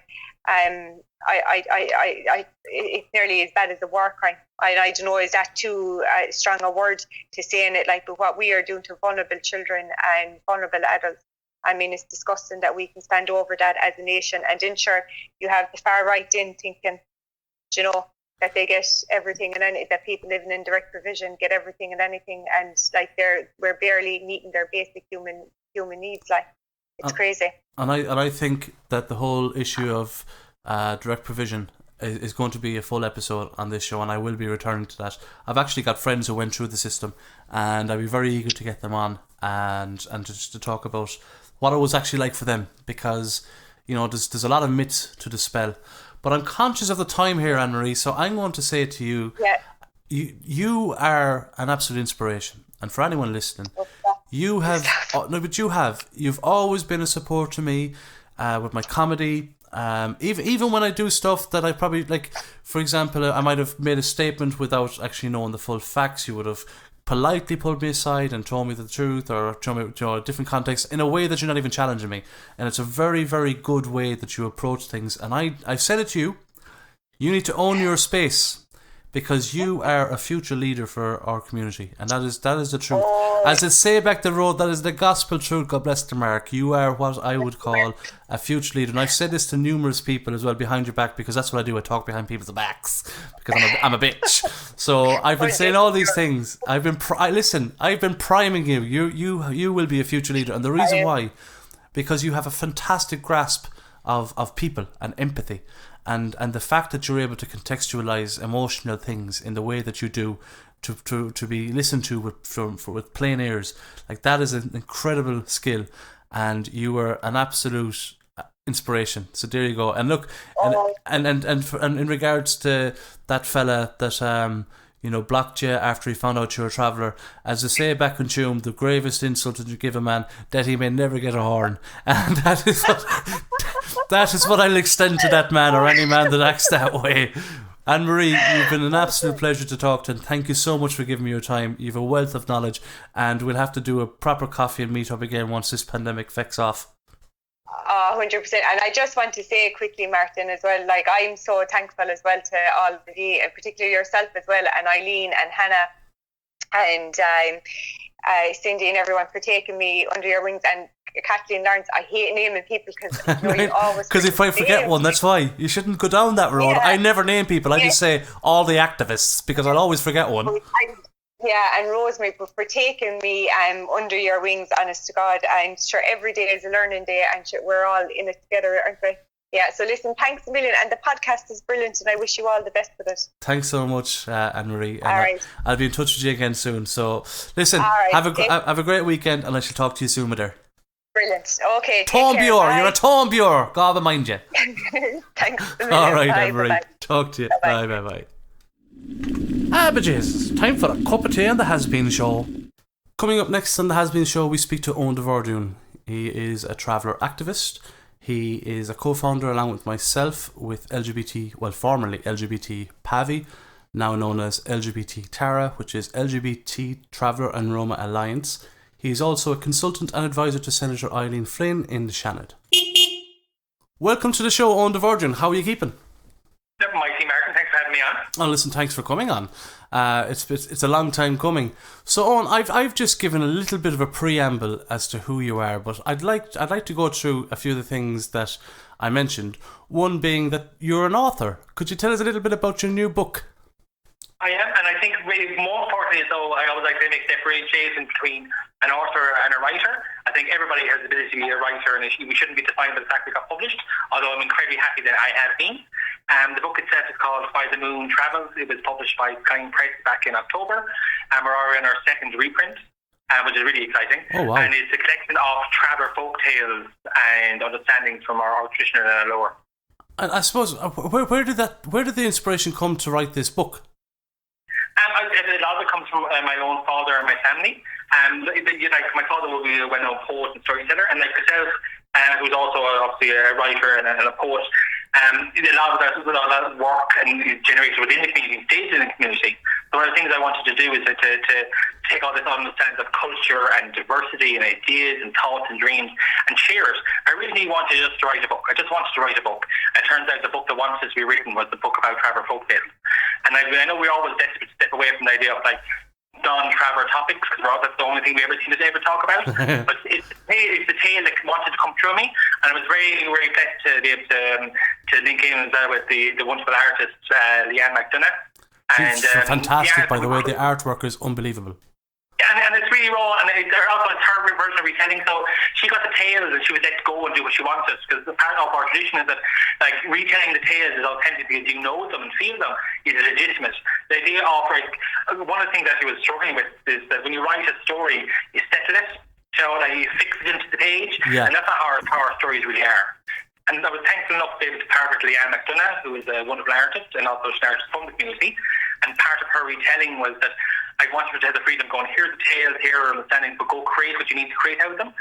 it's nearly as bad as a war crime. I don't know, is that too strong a word to say in it? Like, but what we are doing to vulnerable children and vulnerable adults, I mean, it's disgusting that we can stand over that as a nation. And ensure you have the far right in thinking, that they get everything, and that people living in direct provision get everything and anything, and, like, we're barely meeting their basic human needs. Like, it's crazy. And I think that the whole issue of direct provision is going to be a full episode on this show, and I will be returning to that. I've actually got friends who went through the system, and I'd be very eager to get them on and just to talk about what it was actually like for them, because there's a lot of myths to dispel. But I'm conscious of the time here, Anne Marie, so I'm going to say to you, you are an absolute inspiration. And for anyone listening, you've always been a support to me with my comedy, Even when I do stuff that I probably, like, for example, I might have made a statement without actually knowing the full facts, you would have politely pulled me aside and told me the truth, or shown me, a different context, in a way that you're not even challenging me. And it's a very, very good way that you approach things. And I've said it to you, you need to own your space, because you are a future leader for our community, and that is the truth. As they say back the road, that is the gospel truth. God bless the mark. You are what I would call a future leader, and I've said this to numerous people as well behind your back, because that's what I do. I talk behind people's backs because I'm a bitch. So I've been saying all these things. I've been priming you. You will be a future leader, and the reason why, because you have a fantastic grasp of people and empathy. And the fact that you're able to contextualize emotional things in the way that you do, to be listened to with plain ears, like, that is an incredible skill, and you are an absolute inspiration. So there you go. And look, and in regards to that fella that blocked you after he found out you were a traveller, as they say back in Tuam, the gravest insult that you give a man, that he may never get a horn. And that is what I'll extend to that man, or any man that acts that way. Anne Marie, you've been an absolute pleasure to talk to, and thank you so much for giving me your time. You have a wealth of knowledge, and we'll have to do a proper coffee and meet up again once this pandemic flicks off. 100%. And I just want to say quickly, Martin, as well, like, I'm so thankful as well to all of you, and particularly yourself as well, and Eileen and Hannah and Cindy and everyone, for taking me under your wings. And Kathleen Lawrence, I hate naming people because you always... Because if I forget one, that's why. You shouldn't go down that road. Yeah. I never name people. I just say all the activists, because I'll always forget one. And Rosemary, for taking me under your wings, honest to God. I'm sure every day is a learning day, and we're all in it together, aren't we? Yeah, so listen, thanks a million, and the podcast is brilliant, and I wish you all the best with it. Thanks so much, Anne Marie. All right. I'll be in touch with you again soon. So listen, have a great weekend, and I shall talk to you soon, my dear. Brilliant. Okay. Tombior, you're a Tombior. God mind you. Thanks a million. All right, Anne Marie. Talk to you. Bye. But Jesus, time for a cup of tea on the Hazbeanz show. Coming up next on the Hazbeanz show, we speak to Oein DeBharduin. He is a traveller activist. He is a co-founder, along with myself, with formerly LGBT PAVI, now known as LGBT TARA, which is LGBT Traveller and Roma Alliance. He is also a consultant and advisor to Senator Eileen Flynn in the Shannon. Welcome to the show, Oein DeBharduin. How are you keeping? Mighty Martin, thanks for having me on. Oh, listen, thanks for coming on. It's a long time coming. So, Oein, I've just given a little bit of a preamble as to who you are, but I'd like to go through a few of the things that I mentioned. One being that you're an author. Could you tell us a little bit about your new book? I am, and I think more importantly, though, I always like to make differentiation between an author and a writer. I think everybody has the ability to be a writer, and we shouldn't be defined by the fact we got published, although I'm incredibly happy that I have been. The book itself is called Why the Moon Travels. It was published by Skein Press back in October, and we're already in our second reprint, which is really exciting. Oh, wow. And it's a collection of traveller folk tales and understandings from our traditional and our lore. And I suppose, where did the inspiration come to write this book? A lot of it comes from my own father and my family. Like, my father will be a well-known poet and storyteller, and like myself, who's also obviously a writer and a poet. A lot of that work and generated within the community, stays in the community. So one of the things I wanted to do is to take all this understanding of culture and diversity and ideas and thoughts and dreams and share it. I really wanted just to write a book. I just wanted to write a book. It turns out the book that wanted to be written was the book about traveller folk tales. And I know we're always desperate to step away from the idea of like non-traveller topics, because that's the only thing we ever seem to ever talk about. But it's the tale that wanted to come through me, and I was very, very blessed to be able to link in as well with the wonderful artist Leanne McDonough. She's fantastic, by the way. The artwork is unbelievable. And it's really raw, and they're also a third version of retelling. So she got the tales, and she was let go and do what she wanted, because the part of our tradition is that, like, retelling the tales is authentic because you know them and feel them is legitimate. The idea of, like, one of the things that she was struggling with is that when you write a story, you settle it, you fix it into the page, and that's not how our stories really are. And I was thankful enough to be able to partner with Leanne McDonough, who is a wonderful artist and also an artist from the community. And part of her retelling was that I wanted her to have the freedom going, here's the tales, here are understanding, but go create what you need to create out of them.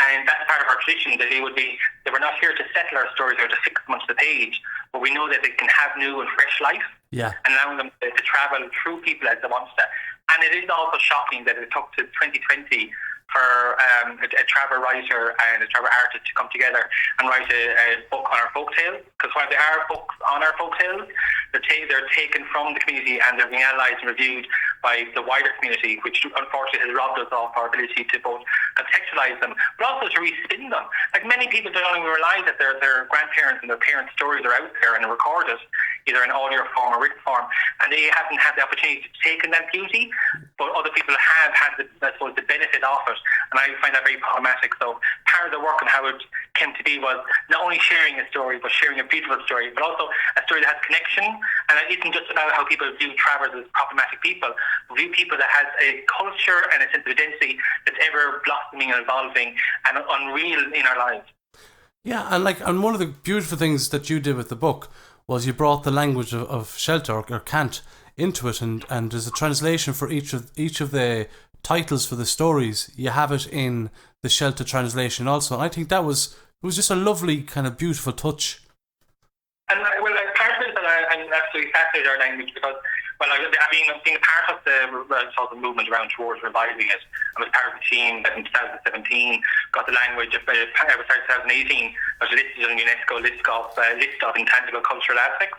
And that's part of our tradition, that they were not here to settle our stories or to fix them onto the page, but we know that they can have new and fresh life, allowing them to travel through people as they want to. And it is also shocking that it took to 2020 for a travel writer and a travel artist to come together and write a book on our folktales. Because while there are books on our folktales, they're taken from the community and they're being analysed and reviewed by the wider community, which unfortunately has robbed us of our ability to both contextualise them, but also to respin them. Like, many people don't even realise that their grandparents and their parents' stories are out there and are recorded, either in audio form or written form, and they haven't had the opportunity to take in that beauty, but other people have had the benefit of it, and I find that very problematic. So part of the work and how it came to be was not only sharing a story, but sharing a beautiful story, but also a story that has connection, and it isn't just about how people view travellers as problematic people, but view people that has a culture and a sense of identity that's ever blossoming and evolving and unreal in our lives. Yeah, and one of the beautiful things that you did with the book was you brought the language of shelter or cant into it, and there's a translation for each of the titles for the stories. You have it in the shelter translation also, and I think it was just a lovely kind of beautiful touch. And part of it is that I'm absolutely fascinated with our language, because I've been a part of the movement around towards revising it. I was part of the team that in 2017 got the language of 2018 was listed on UNESCO list of intangible cultural aspects,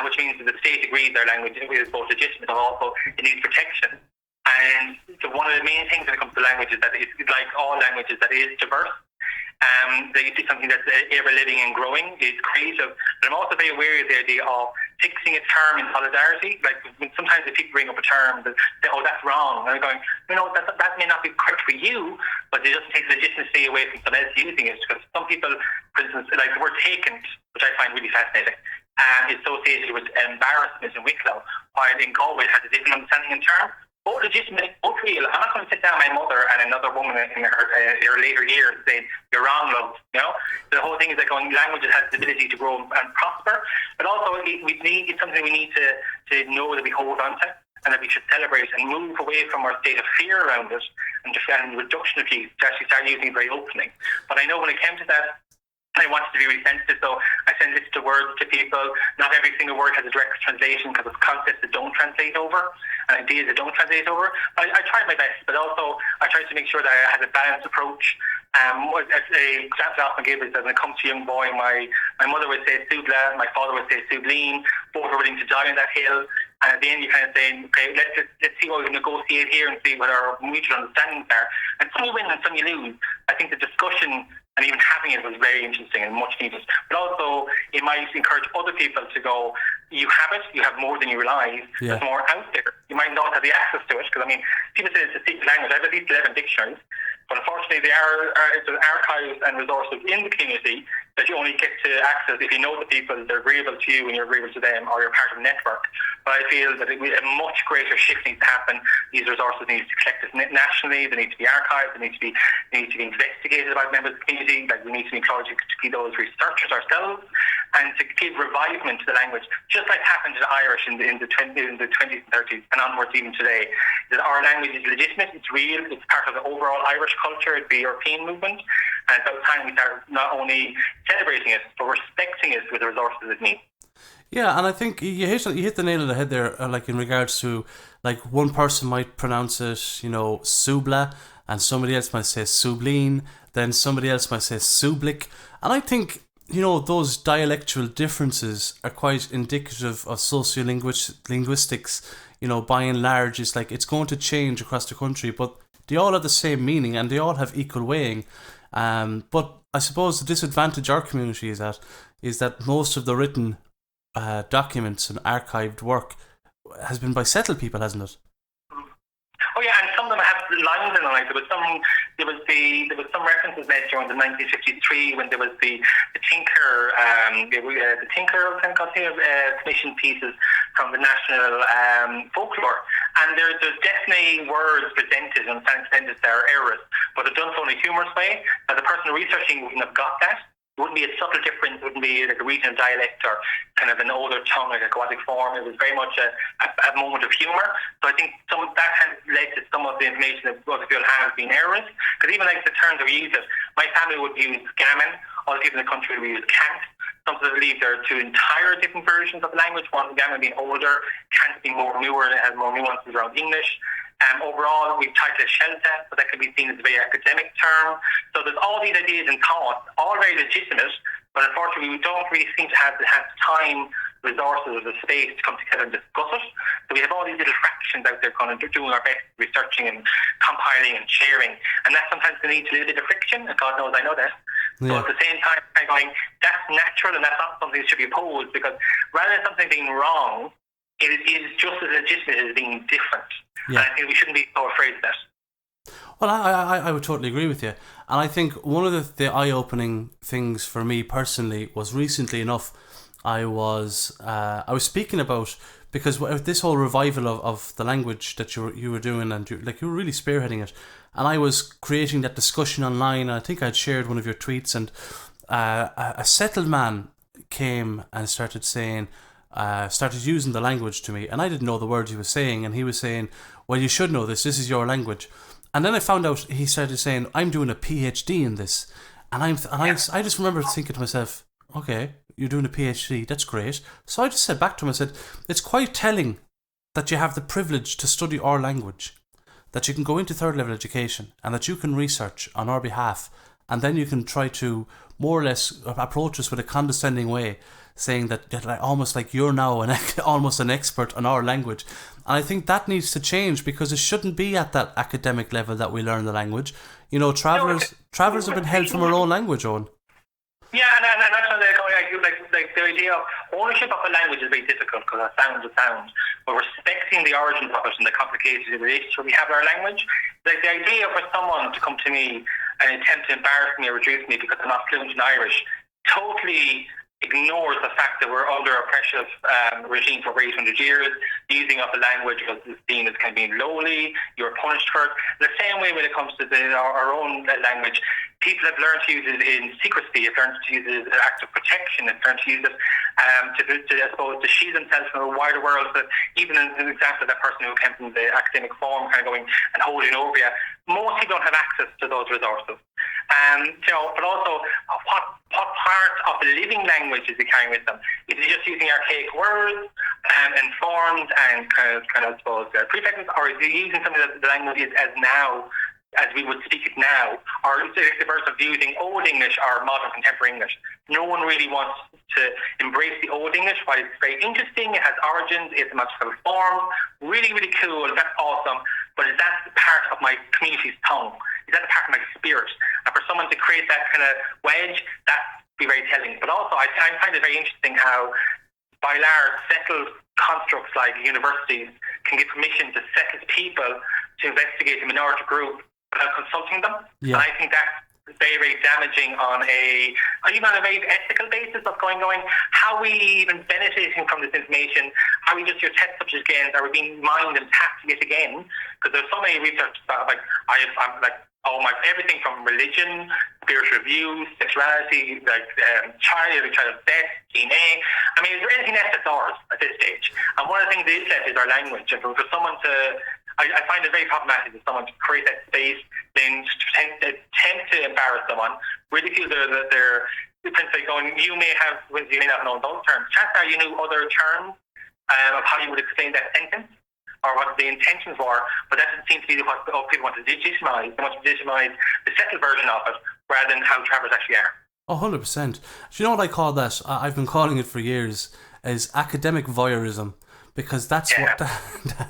which means that the state agrees our language is both legitimate and also it needs protection. And so one of the main things when it comes to language is that it's like all languages, that it is diverse. That it's something that's ever living and growing. It's creative, but I'm also very aware of the idea of fixing a term in solidarity. Like, sometimes if people bring up a term that say, "Oh, that's wrong," and I'm going, that may not be correct for you, but it doesn't take legitimacy away from someone else using it. Because some people, for instance, like the word "taken," which I find really fascinating, is associated with embarrassment in Wicklow, while in Galway it has a different understanding in term. Both legitimate, both real. I'm not going to sit down my mother and another woman in her later years saying, "You're wrong, love." The whole thing is that languages has the ability to grow and prosper, but also it's something we need to know that we hold on to, and that we should celebrate and move away from our state of fear around it and reduction of use to actually start using it very openly. But I know when it came to that, I wanted to be really sensitive, so I send lists of words to people. Not every single word has a direct translation, because it's concepts that don't translate over and ideas that don't translate over. I tried my best, but also I tried to make sure that I had a balanced approach. A example I often give is that when it comes to young boy, my mother would say "subla," my father would say "subleen." Both were willing to die on that hill. And at the end, you kind of say, "Okay, let's see what we can negotiate here and see what our mutual understandings are." And some you win and some you lose. I think the discussion and even having it was very interesting and much needed. But also, it might encourage other people to go, "You have it, you have more than you realise, there's more out there." You might not have the access to it, because people say it's a secret language. I have at least 11 dictionaries, but unfortunately there are archives and resources in the community that you only get to access if you know the people, they're agreeable to you and you're agreeable to them, or you're part of a network. But I feel that a much greater shift needs to happen. These resources need to be collected nationally, they need to be archived, they need to be investigated by members of the community. Like, we need to encourage to be those researchers ourselves, and to give revivement to the language, just like happened to the Irish in the 20s and 30s and onwards even today. That our language is legitimate, it's real, it's part of the overall Irish culture, the European movement, and it's about time we start not only celebrating it, but respecting it with the resources it needs. Yeah, and I think you hit the nail on the head there, like in regards to, like, one person might pronounce it, "subla," and somebody else might say "subleen," then somebody else might say "sublik," and I think, those dialectual differences are quite indicative of sociolinguistics. By and large, it's like it's going to change across the country, but they all have the same meaning and they all have equal weighing. But I suppose the disadvantage our community is that most of the written documents and archived work has been by settled people, hasn't it? Oh yeah, and some of them have lines in them. Like there was some references made during the 1953 when there was the Tinker commission pieces from the national folklore, and there's definitely words presented and sentences that are errors, but they're done so in a humorous way. Now the person researching wouldn't have got that. It wouldn't be a subtle difference. It wouldn't be like a regional dialect or kind of an older tongue, like a Gaelic form. It was very much a moment of humour. So I think that has led to some of the information that other people have been errors. Because even like the terms that we use, My family would use gammon. Other people in the country would use cant. Sometimes I believe there are two entire different versions of the language. One, gammon being older, cant being more newer, and it has more nuances around English. Overall, we've titled it shelta, but that can be seen as a very academic term. So there's all these ideas and thoughts, all very legitimate, but unfortunately we don't really seem to have time, resources, or the space to come together and discuss it. So we have all these little fractions out there kind of doing our best, researching and compiling and sharing, and that sometimes can lead to a little bit of friction, and God knows I know that. Yeah. So at the same time, I'm going, that's natural and that's not something that should be opposed, because rather than something being wrong, it is just as legitimate as being different. Yeah. And I think we shouldn't be so afraid of that. Well, I would totally agree with you. And I think one of the eye-opening things for me personally was recently enough, I was speaking about, because this whole revival of the language that you were doing, and you were really spearheading it, and I was creating that discussion online, and I think I'd shared one of your tweets, and a settled man came and started using the language to me, and I didn't know the words he was saying, and he was saying, well, you should know this is your language. And then I found out he started saying, I'm doing a PhD in this, and I just remember thinking to myself, okay, you're doing a PhD, that's great. So I just said back to him, I said, it's quite telling that you have the privilege to study our language, that you can go into third level education, and that you can research on our behalf, and then you can try to more or less approach us with a condescending way, saying that almost like you're now almost an expert on our language. And I think that needs to change, because it shouldn't be at that academic level that we learn the language. You know, travellers have been held from our own language, Owen. Yeah, and that's what like the idea of ownership of a language is very difficult, because it sounds a sound, but respecting the origins of it and the complicated relationship we have in our language. Like the idea for someone to come to me and attempt to embarrass me or reduce me because I'm not fluent in Irish totally ignores the fact that we're under a oppressive regime for over 800 years. The using of the language was seen as kind of being lowly. You were punished for it. The same way when it comes to our own language, people have learned to use it in secrecy, have learned to use it as an act of protection, have learned to use it I suppose, to shield themselves from a wider world. That even in an example of that person who came from the academic form, kind of going and holding over you, most people don't have access to those resources. But also, what part of the living language is it carrying with them? Is it just using archaic words and forms and kind of I suppose, prefixes, or is it using something that the language is as we would speak it now, or is it the verse of using Old English or modern contemporary English? No one really wants to embrace the Old English, but it's very interesting. It has origins, it's a magical form, really, really cool, that's awesome. But is that part of my community's tongue? Is that part of my spirit? And for someone to create that kind of wedge, that'd be very telling. But also, I find it very interesting how, by large, settled constructs like universities can give permission to settled people to investigate a minority group without consulting them. Yeah. And I think that's very, very damaging even on a very ethical basis of going, how are we even benefiting from this information? Are we just your test subjects again? Are we being mined and tapped yet again? Because there's so many research that everything from religion, spiritual views, sexuality, child death, DNA. I mean, is there anything else that's ours at this stage? And one of the things that is left is our language. And for someone to, I find it very problematic for someone to create that space, then attempt to embarrass someone, ridicule their principally going, you may not know those terms. Chances are you knew other terms of how you would explain that sentence, or what the intentions were, but that doesn't seem to be what people want to legitimize. They want to legitimize the settled version of it rather than how travellers actually are. 100%. Do you know what I call that? I've been calling it for years, is academic voyeurism, because that's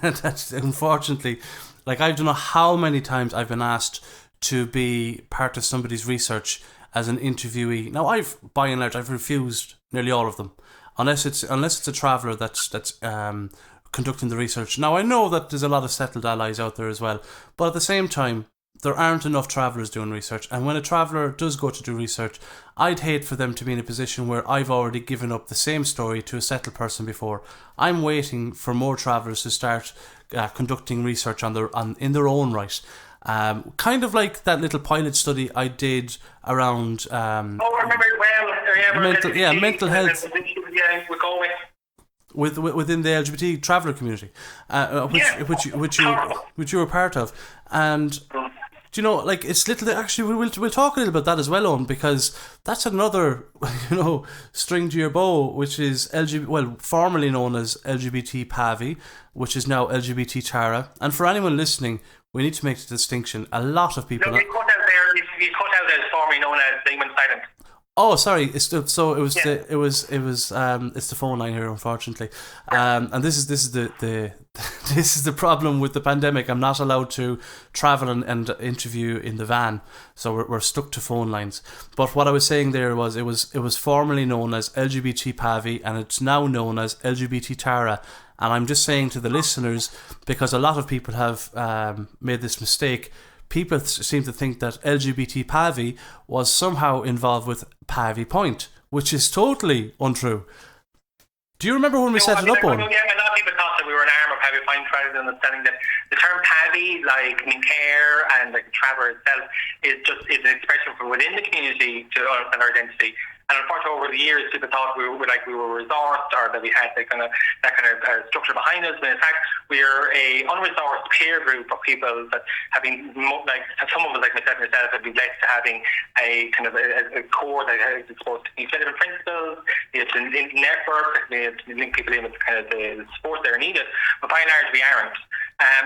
that's unfortunately, like, I don't know how many times I've been asked to be part of somebody's research as an interviewee. Now, by and large, I've refused nearly all of them, unless it's a traveller that's conducting the research. Now, I know that there's a lot of settled allies out there as well, but at the same time, there aren't enough travellers doing research, and when a traveller does go to do research, I'd hate for them to be in a position where I've already given up the same story to a settled person before. I'm waiting for more travellers to start conducting research in their own right. Kind of like that little pilot study I did around remember it well. Mental health. Within the LGBT traveller community, which you were part of, and Do you know, like, it's little, actually, we'll talk a little about that as well, Owen, because that's another, string to your bow, which is formerly known as LGBT PAVI, which is now LGBT Tara. And for anyone listening, we need to make the distinction. A lot of people... No, you cut out there, you cut out as formerly known as Lehman Silent. Oh, sorry. It's the phone line here, unfortunately. And this is the this is the problem with the pandemic. I'm not allowed to travel and interview in the van, so we're stuck to phone lines. But what I was saying there was it was formerly known as LGBT PAVI, and it's now known as LGBT Tara. And I'm just saying to the listeners, because a lot of people have made this mistake. People seem to think that LGBT PAVI was somehow involved with PAVI Point, which is totally untrue. Do you remember when we set it up on? Yeah, a lot of people thought that we were an arm of PAVI Point rather than understanding that the term PAVI, like care and like traveler itself, is an expression from within the community to understand our identity. And unfortunately, over the years, people thought we were resourced, or that we had that kind of structure behind us. But in fact, we are a unresourced peer group of people that have been, like some of us, like myself and yourself, have been blessed to having a kind of a core that is exposed to each different principles. It's a network that link people in with kind of the support that are needed. But by and large, we aren't.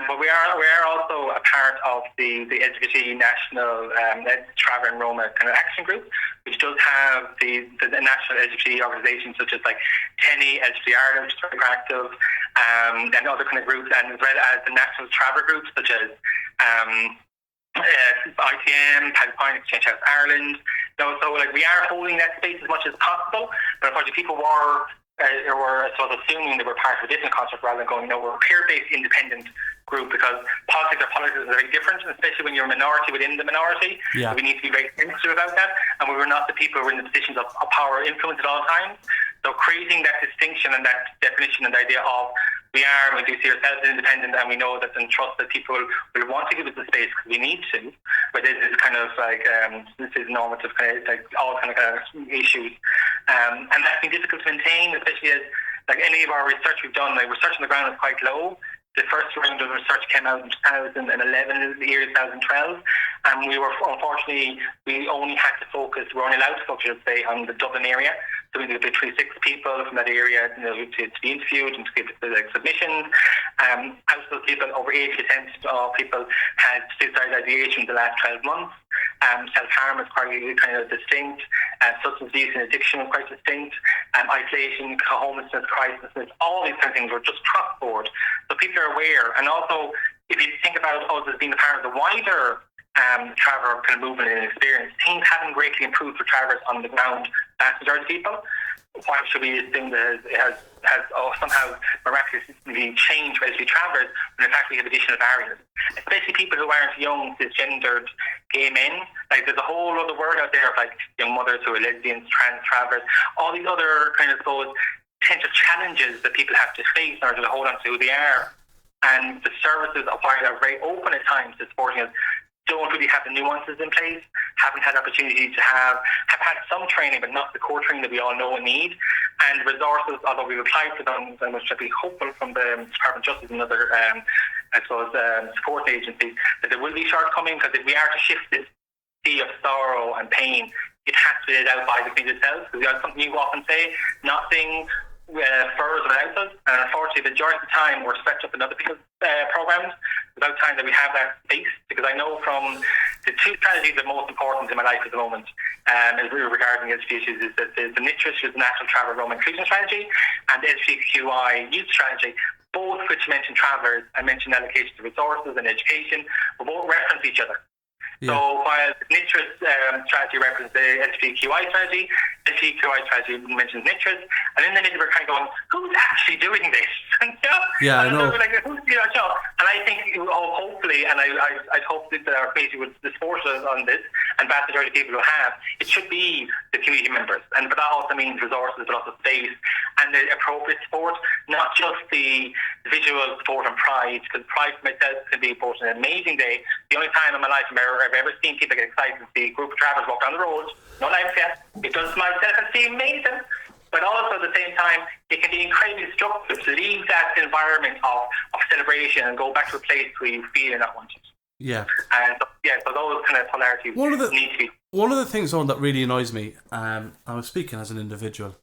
But we are also a part of the LGBT National Traveller and Roma kind of action group, which does have the national LGBT organisations such as like TENI, LGBT Ireland, which is very active, and other kind of groups, and as well as the national traveller groups such as ITM, Part1, Exchange House Ireland. So like we are holding that space as much as possible, but unfortunately people were sort of assuming that we're part of a different construct rather than going, no, we're a peer-based independent group, because politics are very different, especially when you're a minority within the minority. Yeah. We need to be very sensitive about that, and we were not the people who were in the positions of power or influence at all times. So creating that distinction and that definition and the idea of we do see ourselves as independent, and we know that and trust that people will want to give us the space because we need to, but this is kind of like this is normative kind of like all kind of issues, and that's been difficult to maintain, especially as like any of our research we've done, like research on the ground is quite low. The first round of research came out in 2011, the year 2012, and we were unfortunately we only allowed to focus, say, on the Dublin area. So we did 36 people from that area, to be interviewed and to give submissions. Out of those people, over 80% of people had suicide ideation in the last 12 months. Self-harm is quite kind of distinct. Substance use and addiction is quite distinct. Isolation, homelessness, crisis, all these kind of things were just cross-board. So people are aware. And also, if you think about us as being a part of the wider traveller kind of movement and experience, things haven't greatly improved for travellers on the ground, vast majority of people. Why should we assume that it has somehow miraculously changed for LGBT travellers when in fact we have additional barriers? Especially people who aren't young, cisgendered, gay men. Like there's a whole other word out there of like young mothers who are lesbians, trans travellers, all these other kind of potential challenges that people have to face in order to hold on to who they are. And the services are very open at times to supporting us. Don't really have the nuances in place, haven't had opportunity to have had some training, but not the core training that we all know and need. And resources, although we've applied for them, and which I'd be hopeful from the Department of Justice and other, support agencies, that there will be shortcomings, because if we are to shift this sea of sorrow and pain, it has to be laid out by the community itself. Because that's something you often say, nothing further without us, and unfortunately the majority of the time we're swept up in other people's programs without time that we have that space. Because I know from the two strategies that are most important in my life at the moment regarding LGBT issues is that the NITRIS, which is the National Travel Roma Inclusion Strategy, and the LGBTQI Youth Strategy, both which mention travellers and mention allocation of resources and education, will both reference each other. Yeah. So while the NITRIS strategy references the LGBTQI strategy, the LGBTQI strategy mentions NITRIS, and in the middle we're kind of going, who's actually doing this? Yeah, I know. And I think hopefully, and I'd hope that our community would support us on this, and vast majority of people who have, it should be the community members, but that also means resources, but also space and the appropriate support, not just the visual support and pride, because pride for myself can be both an amazing day. The only time in my life I've ever seen people get excited to see a group of travellers walk down the road, no life yet, it does myself and seem amazing. But also at the same time, it can be incredibly destructive to leave that environment of celebration and go back to a place where you feel you're not wanted. Yeah. And so those kind of polarities need to be. One of the things, Owen, that really annoys me, I was speaking as an individual,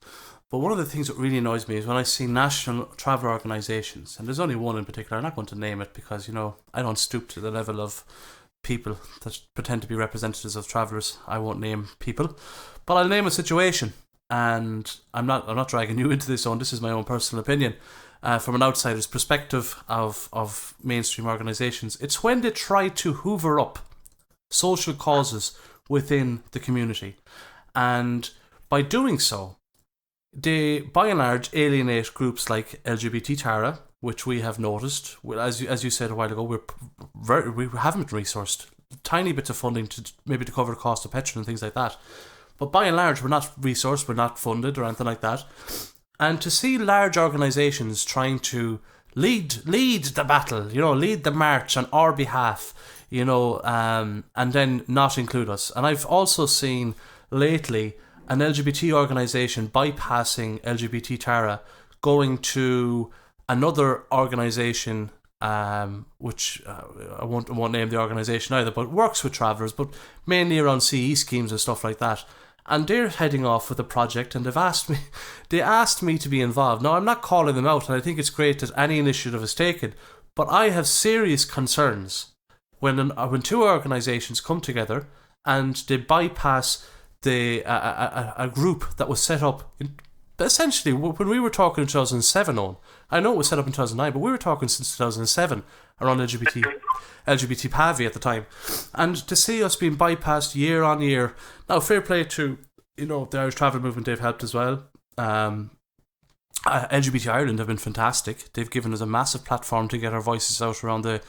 but one of the things that really annoys me is when I see national travel organisations, and there's only one in particular, I'm not going to name it because, I don't stoop to the level of people that pretend to be representatives of travellers. I won't name people, but I'll name a situation, and I'm not dragging you into this, Owen, this is my own personal opinion. From an outsider's perspective of mainstream organisations, it's when they try to hoover up social causes within the community, and by doing so, they by and large alienate groups like LGBT Tara, which we have noticed. As you said a while ago, we haven't resourced tiny bits of funding to cover the cost of petrol and things like that. But by and large, we're not resourced, we're not funded or anything like that. And to see large organisations trying to lead the battle, lead the march on our behalf, and then not include us. And I've also seen lately an LGBT organisation bypassing LGBT Tara, going to another organisation, which I won't name the organisation either, but works with travellers, but mainly around CE schemes and stuff like that. And they're heading off with a project, and they asked me to be involved. Now, I'm not calling them out, and I think it's great that any initiative is taken, but I have serious concerns when two organisations come together and they bypass a group that was set up essentially when we were talking in 2007 on. I know it was set up in 2009, but we were talking since 2007 around LGBT PAVI at the time, and to see us being bypassed year on year. Now, fair play to the Irish travel movement; they've helped as well. LGBT Ireland have been fantastic. They've given us a massive platform to get our voices out around the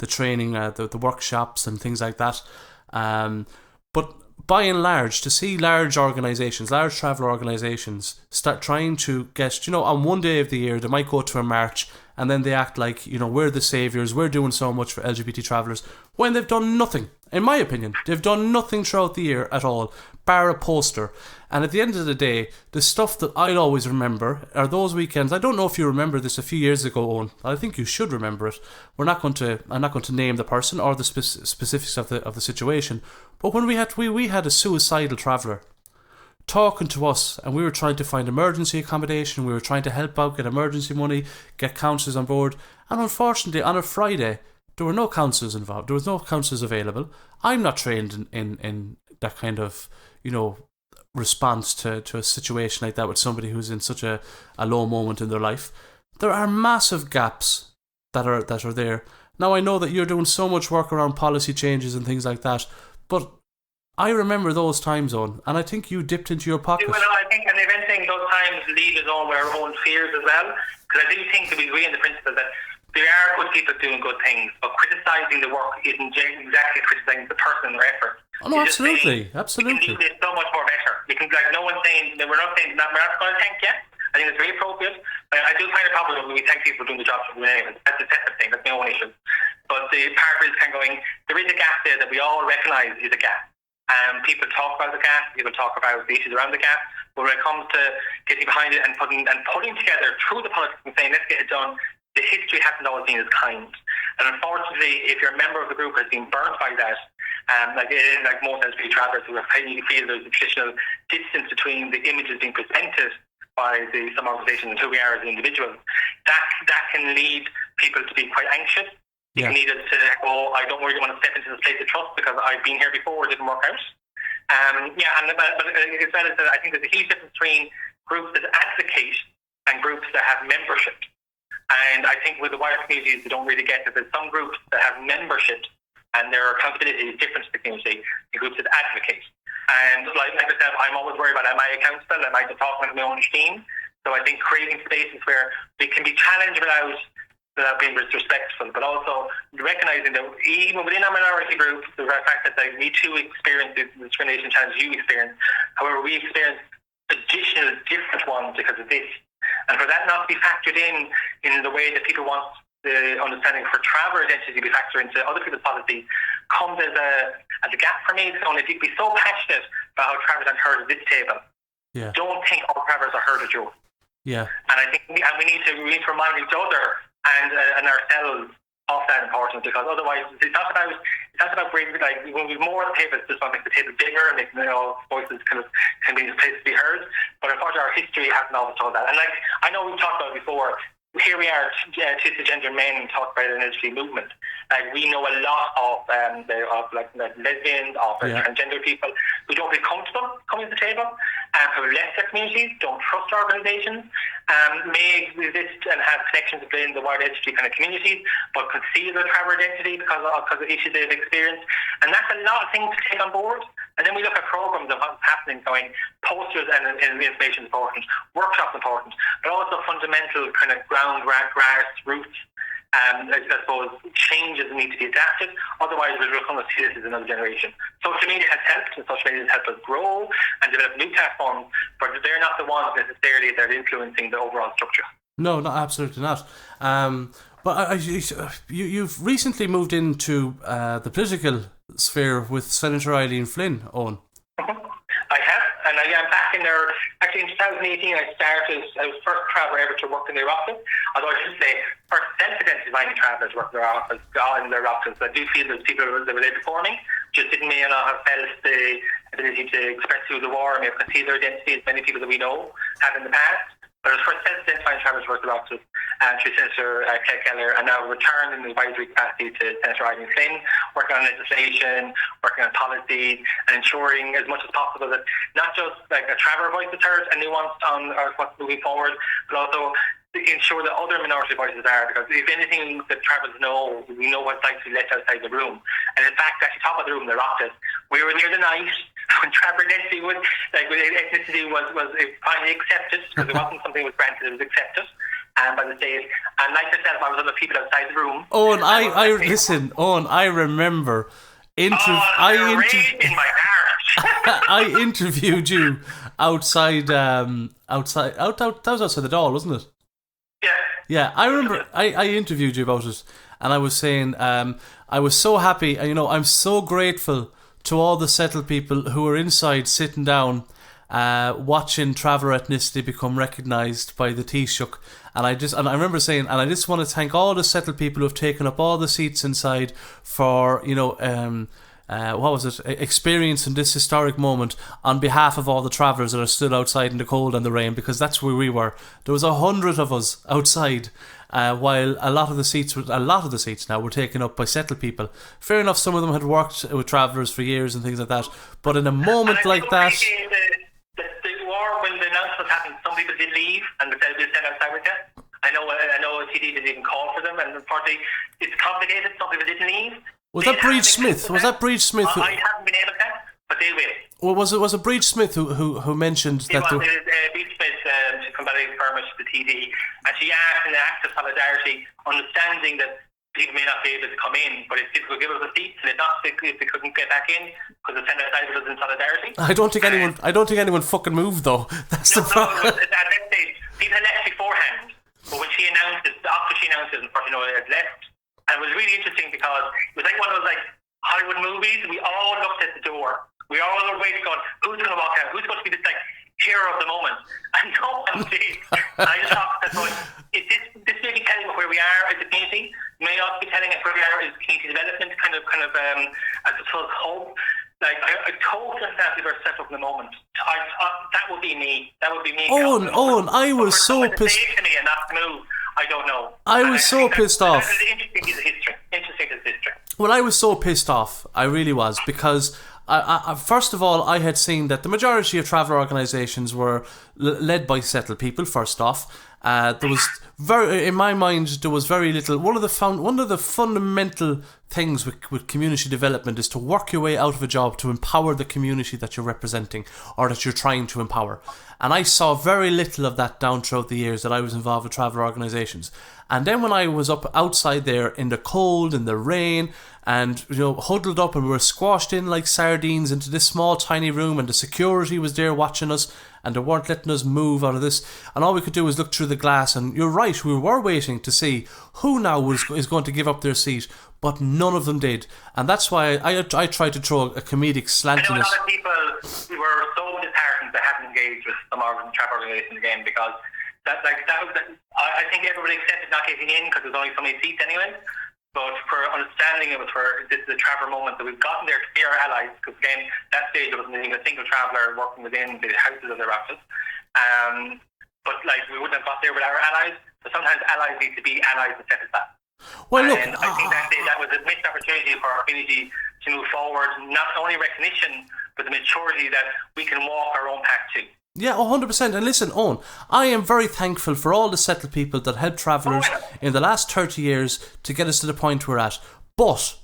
training, the workshops and things like that. But by and large, to see large travel organisations start trying to get, on one day of the year, they might go to a march and then they act like, we're the saviours, we're doing so much for LGBT travellers, when they've done nothing. In my opinion, they've done nothing throughout the year at all, bar a poster. And at the end of the day, the stuff that I'll always remember are those weekends. I don't know if you remember this a few years ago, Owen. I think you should remember it. I'm not going to name the person or the specifics of the situation. But when we had a suicidal traveller talking to us, and we were trying to find emergency accommodation, we were trying to help out, get emergency money, get counsellors on board, and unfortunately on a Friday there were no counsellors involved, there was no counsellors available. I'm not trained in that kind of response to a situation like that with somebody who's in such a low moment in their life. There are massive gaps that are there. Now, I know that you're doing so much work around policy changes and things like that, but I remember those times, Owen, and I think you dipped into your pocket. Well, I think, and eventually those times lead us on with our own fears as well, because I do think that we agree on the principle that there are good people doing good things, but criticising the work isn't exactly criticising the person or effort. Oh no, absolutely. You can do this so much more better. You can, no one's saying that we're not going to thank you. I think it's very appropriate. I do find it problem when we thank people for doing the job for anyone. That's a separate thing. That's my own issue. But the part is kind of going, there is a gap there that we all recognise is a gap. People talk about the gap, people talk about the issues around the gap, but when it comes to getting behind it and putting together through the politics and saying, let's get it done, the history hasn't always been as kind. And unfortunately, if you're a member of the group has been burnt by that, like most LGBT travellers who feel there's a traditional distance between the images being presented by some organisations and who we are as individuals, that can lead people to be quite anxious. You can either say, I don't really want to step into this place of trust because I've been here before, it didn't work out. But as well as that, I think there's a huge difference between groups that advocate and groups that have membership. And I think with the wider communities, they don't really get that there's some groups that have membership and their accountability is different to the community, the groups that advocate. And like I said, I'm always worried about, am I accountable? Am I just talking about my own steam? So I think creating spaces where we can be challenged without being disrespectful, but also recognising that even within our minority group, the fact that we too experience the discrimination challenge you experience, however, we experience additional different ones because of this. And for that not to be factored in the way that people want the understanding for traveller identity to be factored into other people's policy comes as a gap for me. So if you can be so passionate about how travellers aren't heard at this table, don't think all travellers are heard at yours. Yeah. And I think we need to remind each other and ourselves of that importance, because otherwise it's not about bringing, like, when we've more at the table, it's just about making the table bigger and making, voices can be in a place to be heard. But unfortunately our history hasn't always told that. And like, I know we've talked about it before, here we are, cisgender men talk about an LGBT movement. Like, we know a lot of lesbians, of transgender people who don't feel comfortable coming to the table, who have left their communities, don't trust organisations, may exist and have connections within the wider LGBT kind of communities, but conceal their traveler identity because of issues they've experienced. And that's a lot of things to take on board. And then we look at programs of what's happening, going posters and information is important, workshops important, but also fundamental kind of grassroots, I suppose, changes need to be adapted. Otherwise, we're just going to see this as another generation. Social media has helped, and social media has helped us grow and develop new platforms, but they're not the ones necessarily that are influencing the overall structure. No, absolutely not. But you've recently moved into the political sphere with Senator Eileen Flynn, Owen. I have, and I'm back in there. Actually, in 2018, I was first traveller ever to work in their office. Although I should say, first self-identifying travellers work in their office. I do feel there's people that were there before me, just didn't may not have felt the ability to express who they were, may have concealed their identity, as many people that we know have in the past. But it was first self-identifying travellers work in their office through Senator Claire Keller, and now returned in the advisory capacity to Senator Eileen Flynn, working on legislation, working on policy, and ensuring as much as possible that not just like a traveller voice is heard and nuanced on what's moving forward, but also ensure that other minority voices are, because if anything that travellers know, we know what it's like to be let outside the room. And in fact, actually top of the room, the Rockets, we were there the night when traveller identity was, like, ethnicity was finally accepted, because it wasn't something that was granted, it was accepted by the state. And like yourself, I was other people outside the room. Owen, I remember in my heart. I interviewed you outside that was outside the Dáil, wasn't it? Yeah, I remember I interviewed you about it, and I was saying I was so happy, and I'm so grateful to all the settled people who are inside sitting down watching traveller ethnicity become recognised by the Taoiseach. And I remember saying, and I just want to thank all the settled people who have taken up all the seats inside for experiencing this historic moment on behalf of all the travellers that are still outside in the cold and the rain, because that's where we were. There was 100 of us outside, while a lot of the seats now were taken up by settled people. Fair enough, some of them had worked with travellers for years and things like that, but in a moment like that, when the announcement happened, some people did leave and they said outside with you. I know TD didn't even call for them, and unfortunately it's complicated. Some people didn't leave. Was that Breed Smith? I haven't been able to, but they will. Well, was it Breed Smith who mentioned that? It was Breed Smith to combat permit to the TD, and she asked in an act of solidarity, understanding that people may not be able to come in, but if people could give us a seat, and if they couldn't get back in because the Senate side was in solidarity. I don't think anyone fucking moved though. That's the problem. At that stage, people had left beforehand, but when she announced it, after she announced it, unfortunately, it had left. And it was really interesting because it was like one of those Hollywood movies. We all looked at the door. We all were waiting, going, "Who's going to walk out? Who's going to be this hero of the moment?" And no one did. And I just thought, this may be telling us where we are as a community. It may also be telling us where we are as community development, kind of as a sort of hope. I totally understand people are set up in the moment. That would be me. That would be me. Owen, I was so pissed. To me and not to move, I don't know. I was so pissed off. That's interesting piece of history. Well, I was so pissed off. I really was, because I first of all, I had seen that the majority of travel organisations were led by settled people. First off, there was in my mind, there was very little. One of the fundamental things with community development is to work your way out of a job to empower the community that you're representing or that you're trying to empower. And I saw very little of that down throughout the years that I was involved with travel organisations. And then when I was up outside there in the cold, in the rain, and huddled up, and we were squashed in like sardines into this small tiny room, and the security was there watching us, and they weren't letting us move out of this, and all we could do was look through the glass. And you're right, we were waiting to see who now is going to give up their seat, but none of them did. And that's why I tried to throw a comedic slant in it. I know a lot of people were so disheartened they hadn't engaged with some travel organisations again, because I think everybody accepted not getting in because there's only so many seats anyway. But for understanding it was for this is a traveller moment that we've gotten there to be our allies, because again, that stage there wasn't even a single traveller working within the houses of their offices. But like we wouldn't have got there without our allies. So sometimes allies need to be allies instead of that. Well, look, I think that was a missed opportunity for our community to move forward, not only recognition, but the maturity that we can walk our own path too. Yeah, 100%. And listen, Owen, I am very thankful for all the settled people that helped travellers in the last 30 years to get us to the point we're at. But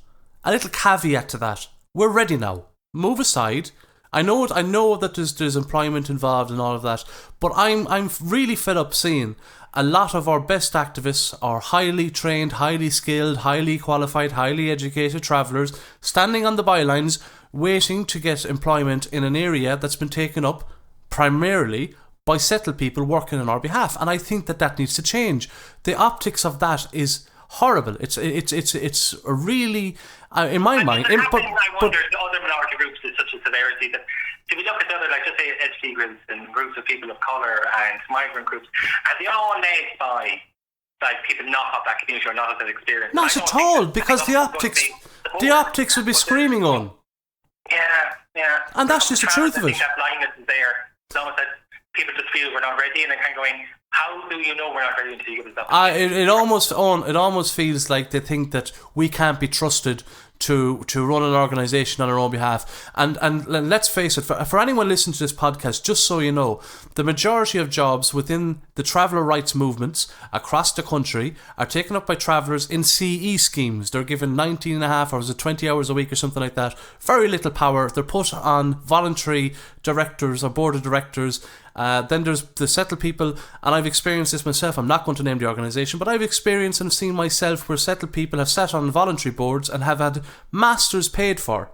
a little caveat to that: we're ready now. Move aside. I know that there's employment involved and all of that, but I'm really fed up seeing a lot of our best activists are highly trained, highly skilled, highly qualified, highly educated travellers standing on the bylines waiting to get employment in an area that's been taken up primarily by settled people working on our behalf. And I think that needs to change. The optics of that is horrible. It's a really, in my mind. I wonder the other minority groups is such a severity that if you look at the other, like just say LGBT groups and groups of people of colour and migrant groups, and they all led by like people not of that community or not of that experience. Not at all, because the optics would be screaming on. Yeah. And that's just the truth of it. I think that blindness is there. It's almost that people just feel we're not ready, and they're kind of going, how do you know we're not ready until you give us that? It almost feels like they think that we can't be trusted to run an organisation on our own behalf. And let's face it, for anyone listening to this podcast, just so you know, the majority of jobs within the traveller rights movements across the country are taken up by travellers in CE schemes. They're given 19 and a half hours or 20 hours a week or something like that. Very little power. They're put on voluntary directors or board of directors. Then there's the settled people, and I've experienced this myself. I'm not going to name the organisation, but I've experienced and seen myself where settled people have sat on voluntary boards and have had masters paid for,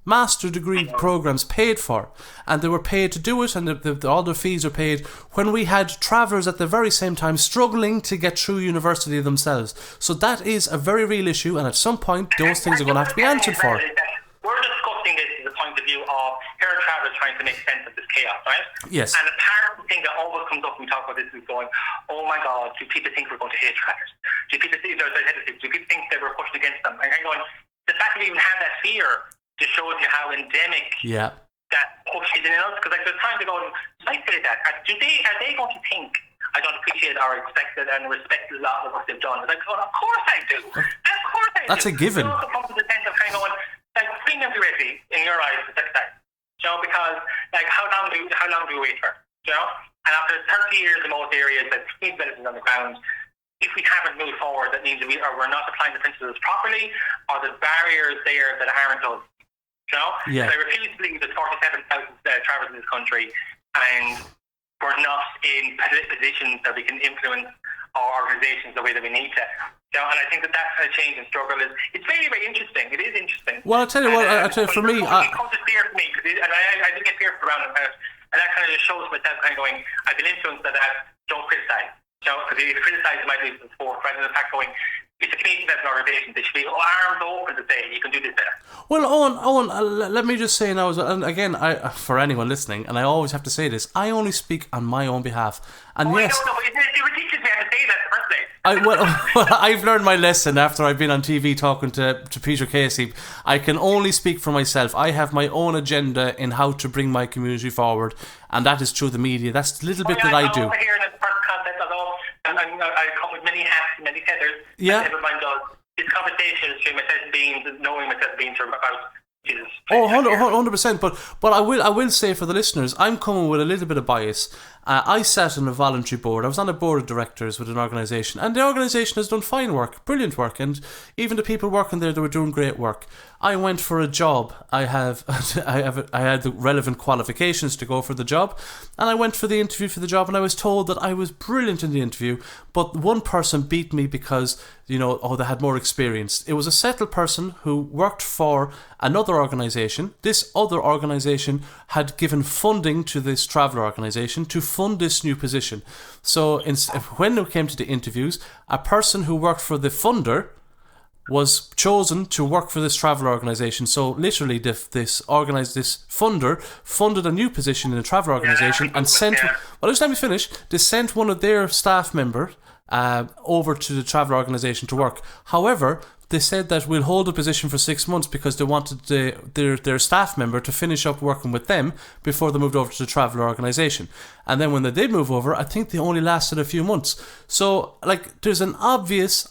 master degree programs paid for, and they were paid to do it, and all their fees are paid, when we had travellers at the very same time struggling to get through university themselves. So that is a very real issue, and at some point those things are going to have to be answered for. We're discussing this from the point of view of here are travellers trying to make sense of this chaos, right? Yes. And a part of the thing that always comes up when we talk about this is going, oh my God, do people think we're going to hate travellers? Do people think that we're pushing against them? And I'm going, the fact that we even have that fear just shows you how endemic that push is in us. Because like, there's times to go, I say that, are they going to think I don't appreciate or expect it and respect a lot of what they've done? It's like, oh, of course I do. Of course I do. That's a given. You also come to the sense of kind of going, like, bring them to ready in your eyes the next time. You know, because like how long do we wait for? You know? And after 30 years in most areas that speed medicine on the ground, if we haven't moved forward, that means we're not applying the principles properly, or the barriers there that aren't us. You know? Yeah. So I refuse to believe there's 47,000 travellers in this country, and we're not in positions that we can influence our organisations the way that we need to. You know, and I think that kind of change and struggle it's very, very interesting. It is interesting. Well, I'll tell you for me, it comes to fear for me, and I do get fear around it, and that kind of just shows myself kind of going, I've been influenced by that. Don't criticise. You know, because if you criticise, you might lose the sport, rather than the fact going, it's a community that's an organisation. They should be arms open to say you can do this better. Well, Owen, let me just say now, and again, for anyone listening, and I always have to say this, I only speak on my own behalf. And yes, I don't know, it's ridiculous we have to say that in the first place. Well, I've learned my lesson after I've been on TV talking to Peter Casey. I can only speak for myself. I have my own agenda in how to bring my community forward, and that is through the media. That's the little bit that I do. I come with many hats and many feathers. Yeah. Everyone does. This conversation is between myself and Beanz, and knowing myself and Beanz about Jesus. Oh, 100%. But I will say for the listeners, I'm coming with a little bit of bias. I sat on a voluntary board. I was on a board of directors with an organisation, and the organisation has done fine work, brilliant work, and even the people working there, they were doing great work. I went for a job. I had the relevant qualifications to go for the job, and I went for the interview for the job, and I was told that I was brilliant in the interview, but one person beat me because, they had more experience. It was a settled person who worked for another organisation. This other organisation had given funding to this traveller organisation to fund this new position. So when it came to the interviews, a person who worked for the funder was chosen to work for this travel organisation. So literally this funder funded a new position in a travel organisation and sent... Well, just let me finish. They sent one of their staff members over to the travel organisation to work. However, they said that we'll hold the position for 6 months because they wanted their staff member to finish up working with them before they moved over to the travel organisation. And then when they did move over, I think they only lasted a few months. So, like, there's an obvious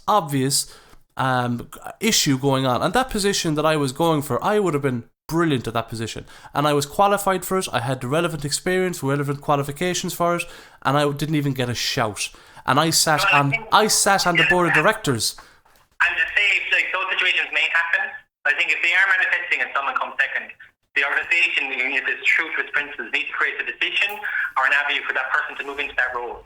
issue going on. And that position that I was going for, I would have been brilliant at that position. And I was qualified for it. I had the relevant experience, relevant qualifications for it, and I didn't even get a shout. And I sat on the board of directors. And to say, like, those situations may happen. I think if they are manifesting and someone comes second, the organisation, if it's true to its principles, needs to create a decision or an avenue for that person to move into that role.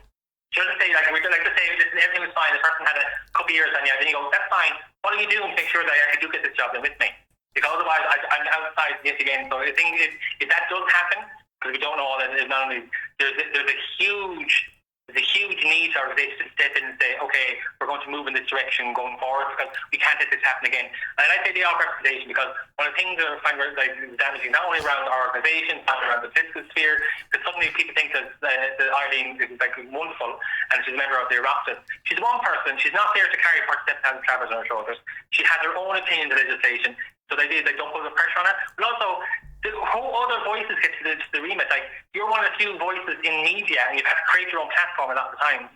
Just to say, like, we'd like to say, listen, everything was fine, the person had a couple of years on you, and then you go, that's fine. What are you doing to make sure that I actually do get this job then with me? Because otherwise, I'm outside yet again. So I think if that does happen, because we don't know all that, not only there's a huge need for our organization to step in and say, okay, we're going to move in this direction going forward because we can't let this happen again. And I say the representation because one of the things that I find like damaging not only around our organisation, but around the fiscal sphere, because suddenly people think that Eileen is like wonderful and she's a member of the Oireachtas. She's one person. She's not there to carry 47,000 travellers on her shoulders. She has her own opinion of the legislation. So they don't put the pressure on her. But also, who other voices get to the remit? Like, you're one of the few voices in media, and you've had to create your own platform a lot of the time.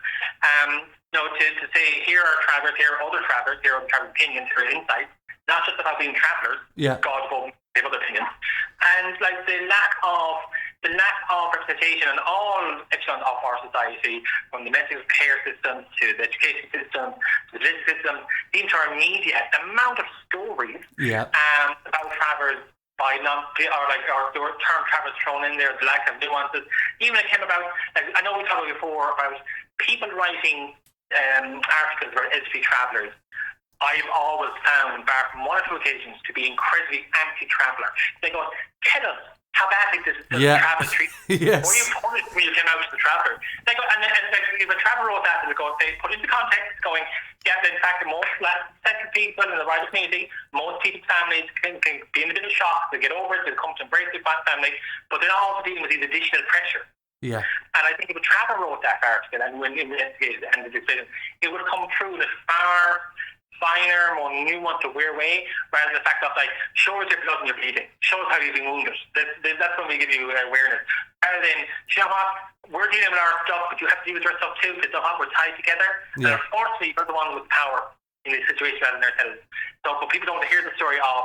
To say, here are travellers, here are other travellers, here are travel opinions, here are insights, not just about being travellers. Yeah. God forbid, they have other opinions. And like the lack of representation in all echelons of our society, from the medical care system to the education system to the business system, even to our media, the amount of stories about travellers by or term travellers thrown in there, the lack of nuances. Even it came about, like, I know we talked before about people writing articles about elderly travellers. I've always found, bar from one or two occasions, to be incredibly anti-traveller. They go, tell us how badly does travel treat you? Yes. Were you punished when you came out to the traveller? They go, and if a traveller wrote that, they go, they put into context, going, yeah, in fact, most second people in the wider community, most people's families can be in a bit of shock. They get over it, they come to embrace their family, but they're also dealing with these additional pressure. Yeah. And I think if a traveller wrote that article and when investigated and the decision, it would come through the far finer, more nuanced, aware way, rather than the fact of, like, show us your blood and your bleeding, show us how you've been wounded. That's when we give you awareness. Rather than, you know what, we're dealing with our stuff, but you have to deal with your stuff too, because you know what, we're tied together. Yeah. And unfortunately, you're the one with power in this situation rather than ourselves. So, but people don't want to hear the story of,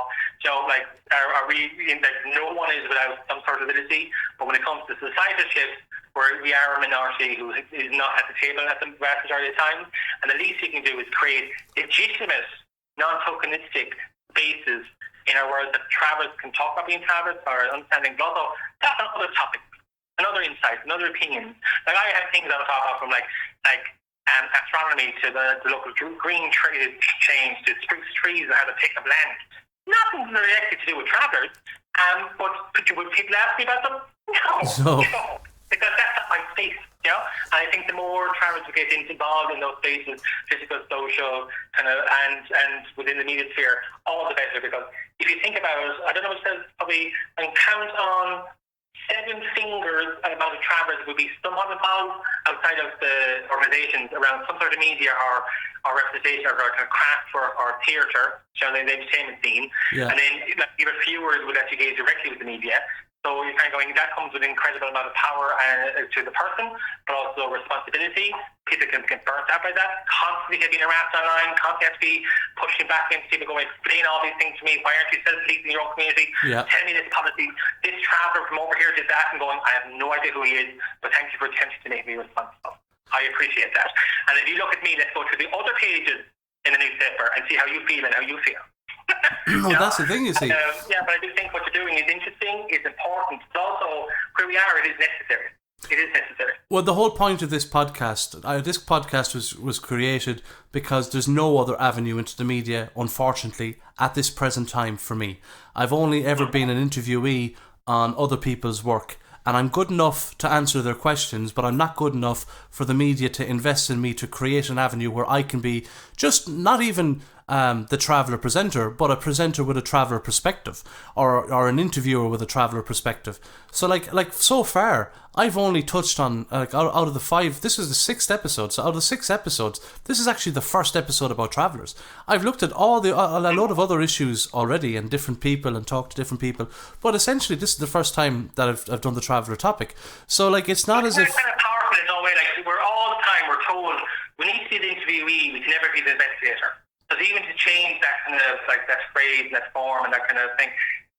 like, are we, like, no one is without some sort of ability, but when it comes to societal shifts, where we are a minority who is not at the table at the vast majority of the time, and the least you can do is create legitimate, non-tokenistic bases in our world that travellers can talk about being travellers or understanding, but also that's another topic, another insight, another opinion. Like, I have things that I talk about from like astronomy to the local green trade change to spruce trees and how to pick up land. Nothing directly to do with travellers, but would people ask me about them? No. Because that's not my space, you know. And I think the more travellers we get involved in those spaces, physical, social, kind of, and within the media sphere, all the better. Because if you think about it, I don't know what it says, probably, and count on 7 fingers amount of travellers would be somewhat involved outside of the organisations around some sort of media or representation or kind of craft or theatre, the entertainment scene. Yeah. And then even fewer would actually engage directly with the media. So you're kind of going, that comes with an incredible amount of power to the person, but also responsibility. People can get burnt out by that. Constantly being harassed online, constantly have to be pushing back against people going, explain all these things to me. Why aren't you self-policing your own community? Yeah. Tell me this policy. This traveller from over here did that, and going, I have no idea who he is, but thank you for attempting to make me responsible. I appreciate that. And if you look at me, let's go to the other pages in the newspaper and see how you feel and how you feel. No, that's the thing, you see. But I do think what you're doing is interesting, is important, but also where we are, it is necessary. It is necessary. Well, the whole point of this podcast was created because there's no other avenue into the media, unfortunately, at this present time for me. I've only ever been an interviewee on other people's work, and I'm good enough to answer their questions, but I'm not good enough for the media to invest in me to create an avenue where I can be just not even the traveller presenter, but a presenter with a traveller perspective, or an interviewer with a traveller perspective. So like so far, I've only touched on out of the 5. This is the 6th episode. So out of the 6 episodes, this is actually the first episode about travellers. I've looked at a load of other issues already and different people and talked to different people, but essentially this is the first time that I've done the traveller topic. So like it's not as if. It's kind of powerful in no way. Like we're all the time we're told we need to be the interviewee. We can never be the investigator. Because even to change that kind of like that phrase and that form and that kind of thing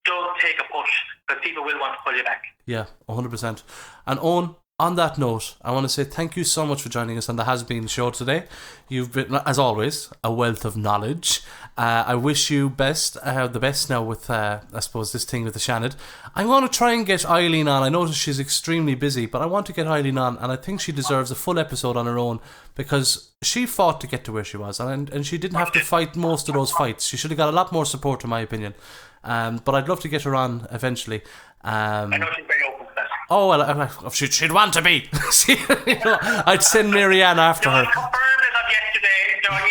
does take a push, because people will want to pull you back. Yeah, 100%. And Owen, on that note, I want to say thank you so much for joining us on the Hazbeanz show today. You've been, as always, a wealth of knowledge. I wish you the best now with, I suppose, this thing with the Shannon. I'm going to try and get Eileen on. I notice she's extremely busy, but I want to get Eileen on, and I think she deserves a full episode on her own, because she fought to get to where she was, and she didn't have to fight most of those fights. She should have got a lot more support, in my opinion. But I'd love to get her on eventually. I know she's very open to that. Oh, well, she'd want to be. I'd send Marianne after her. Confirmed as of yesterday.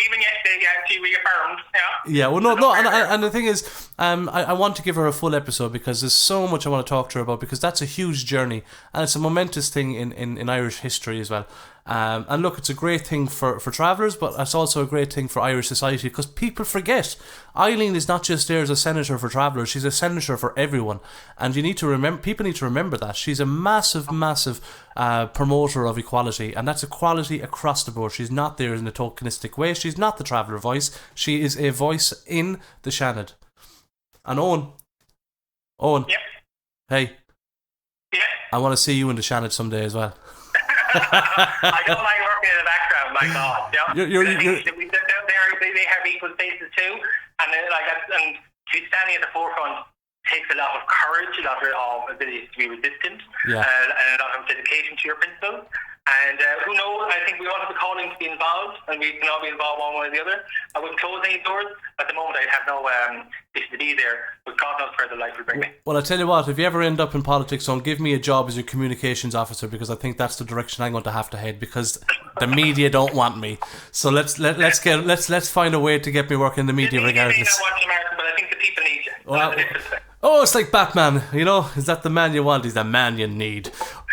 Even yesterday, she reaffirmed. Yeah, well, no, and the thing is, I want to give her a full episode, because there's so much I want to talk to her about, because that's a huge journey, and it's a momentous thing in Irish history as well. And look, it's a great thing for travellers, but it's also a great thing for Irish society, because people forget Eileen is not just there as a senator for travellers, she's a senator for everyone, and you need to remember. People need to remember that she's a massive promoter of equality, and that's equality across the board. She's not there in a tokenistic way. She's not the traveller voice. She is a voice in the Shannon. And Owen, Yep. Hey, yeah. I want to see you in the Shannon someday as well. I don't mind working in the background, my God. They have equal spaces too, and and to be standing at the forefront takes a lot of courage, a lot of ability to be resistant, and a lot of dedication to your principles. And who knows? I think we all have a calling to be involved, and we can all be involved one way or the other. I wouldn't close any doors. At the moment, I have no reason to be there, but God knows where the life will bring me. Well, I tell you what, if you ever end up in politics, don't give me a job as your communications officer, because I think that's the direction I'm going to have to head, because the media don't want me. So let's find a way to get me working in the media regardless. The media may not want you, Martin, but I think the people need you. Oh, it's like Batman, is that the man you want? He's the man you need.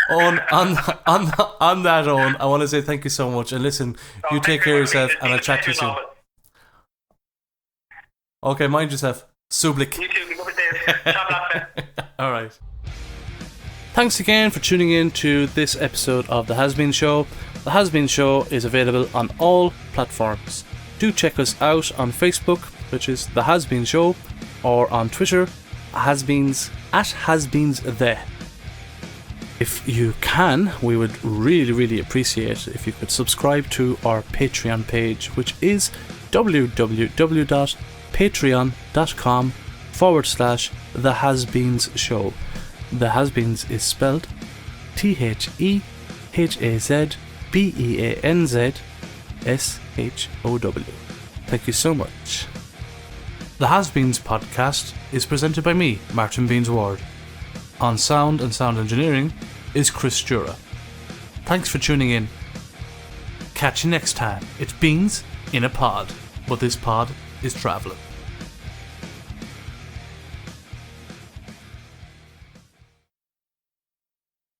On that, Owen, I want to say thank you so much, and listen, you take care of yourself, and I'll chat to you soon. Okay, mind yourself. Sublik. You too. Alright. Thanks again for tuning in to this episode of The Hazbeanz Show. The Hazbeanz Show is available on all platforms. Do check us out on Facebook, which is The Hazbeanz Show, or on Twitter, Hazbeanz, @HazbeanzThe. If you can, we would really appreciate if you could subscribe to our Patreon page, which is www.patreon.com/The Hazbeanz Show. The Hazbeanz is spelled TheHazbeanzShow. Thank you so much. The Hazbeanz podcast is presented by me, Martin Beanz Warde. On sound and sound engineering is Chris Sture. Thanks for tuning in. Catch you next time. It's Beans in a pod, but this pod is travelling.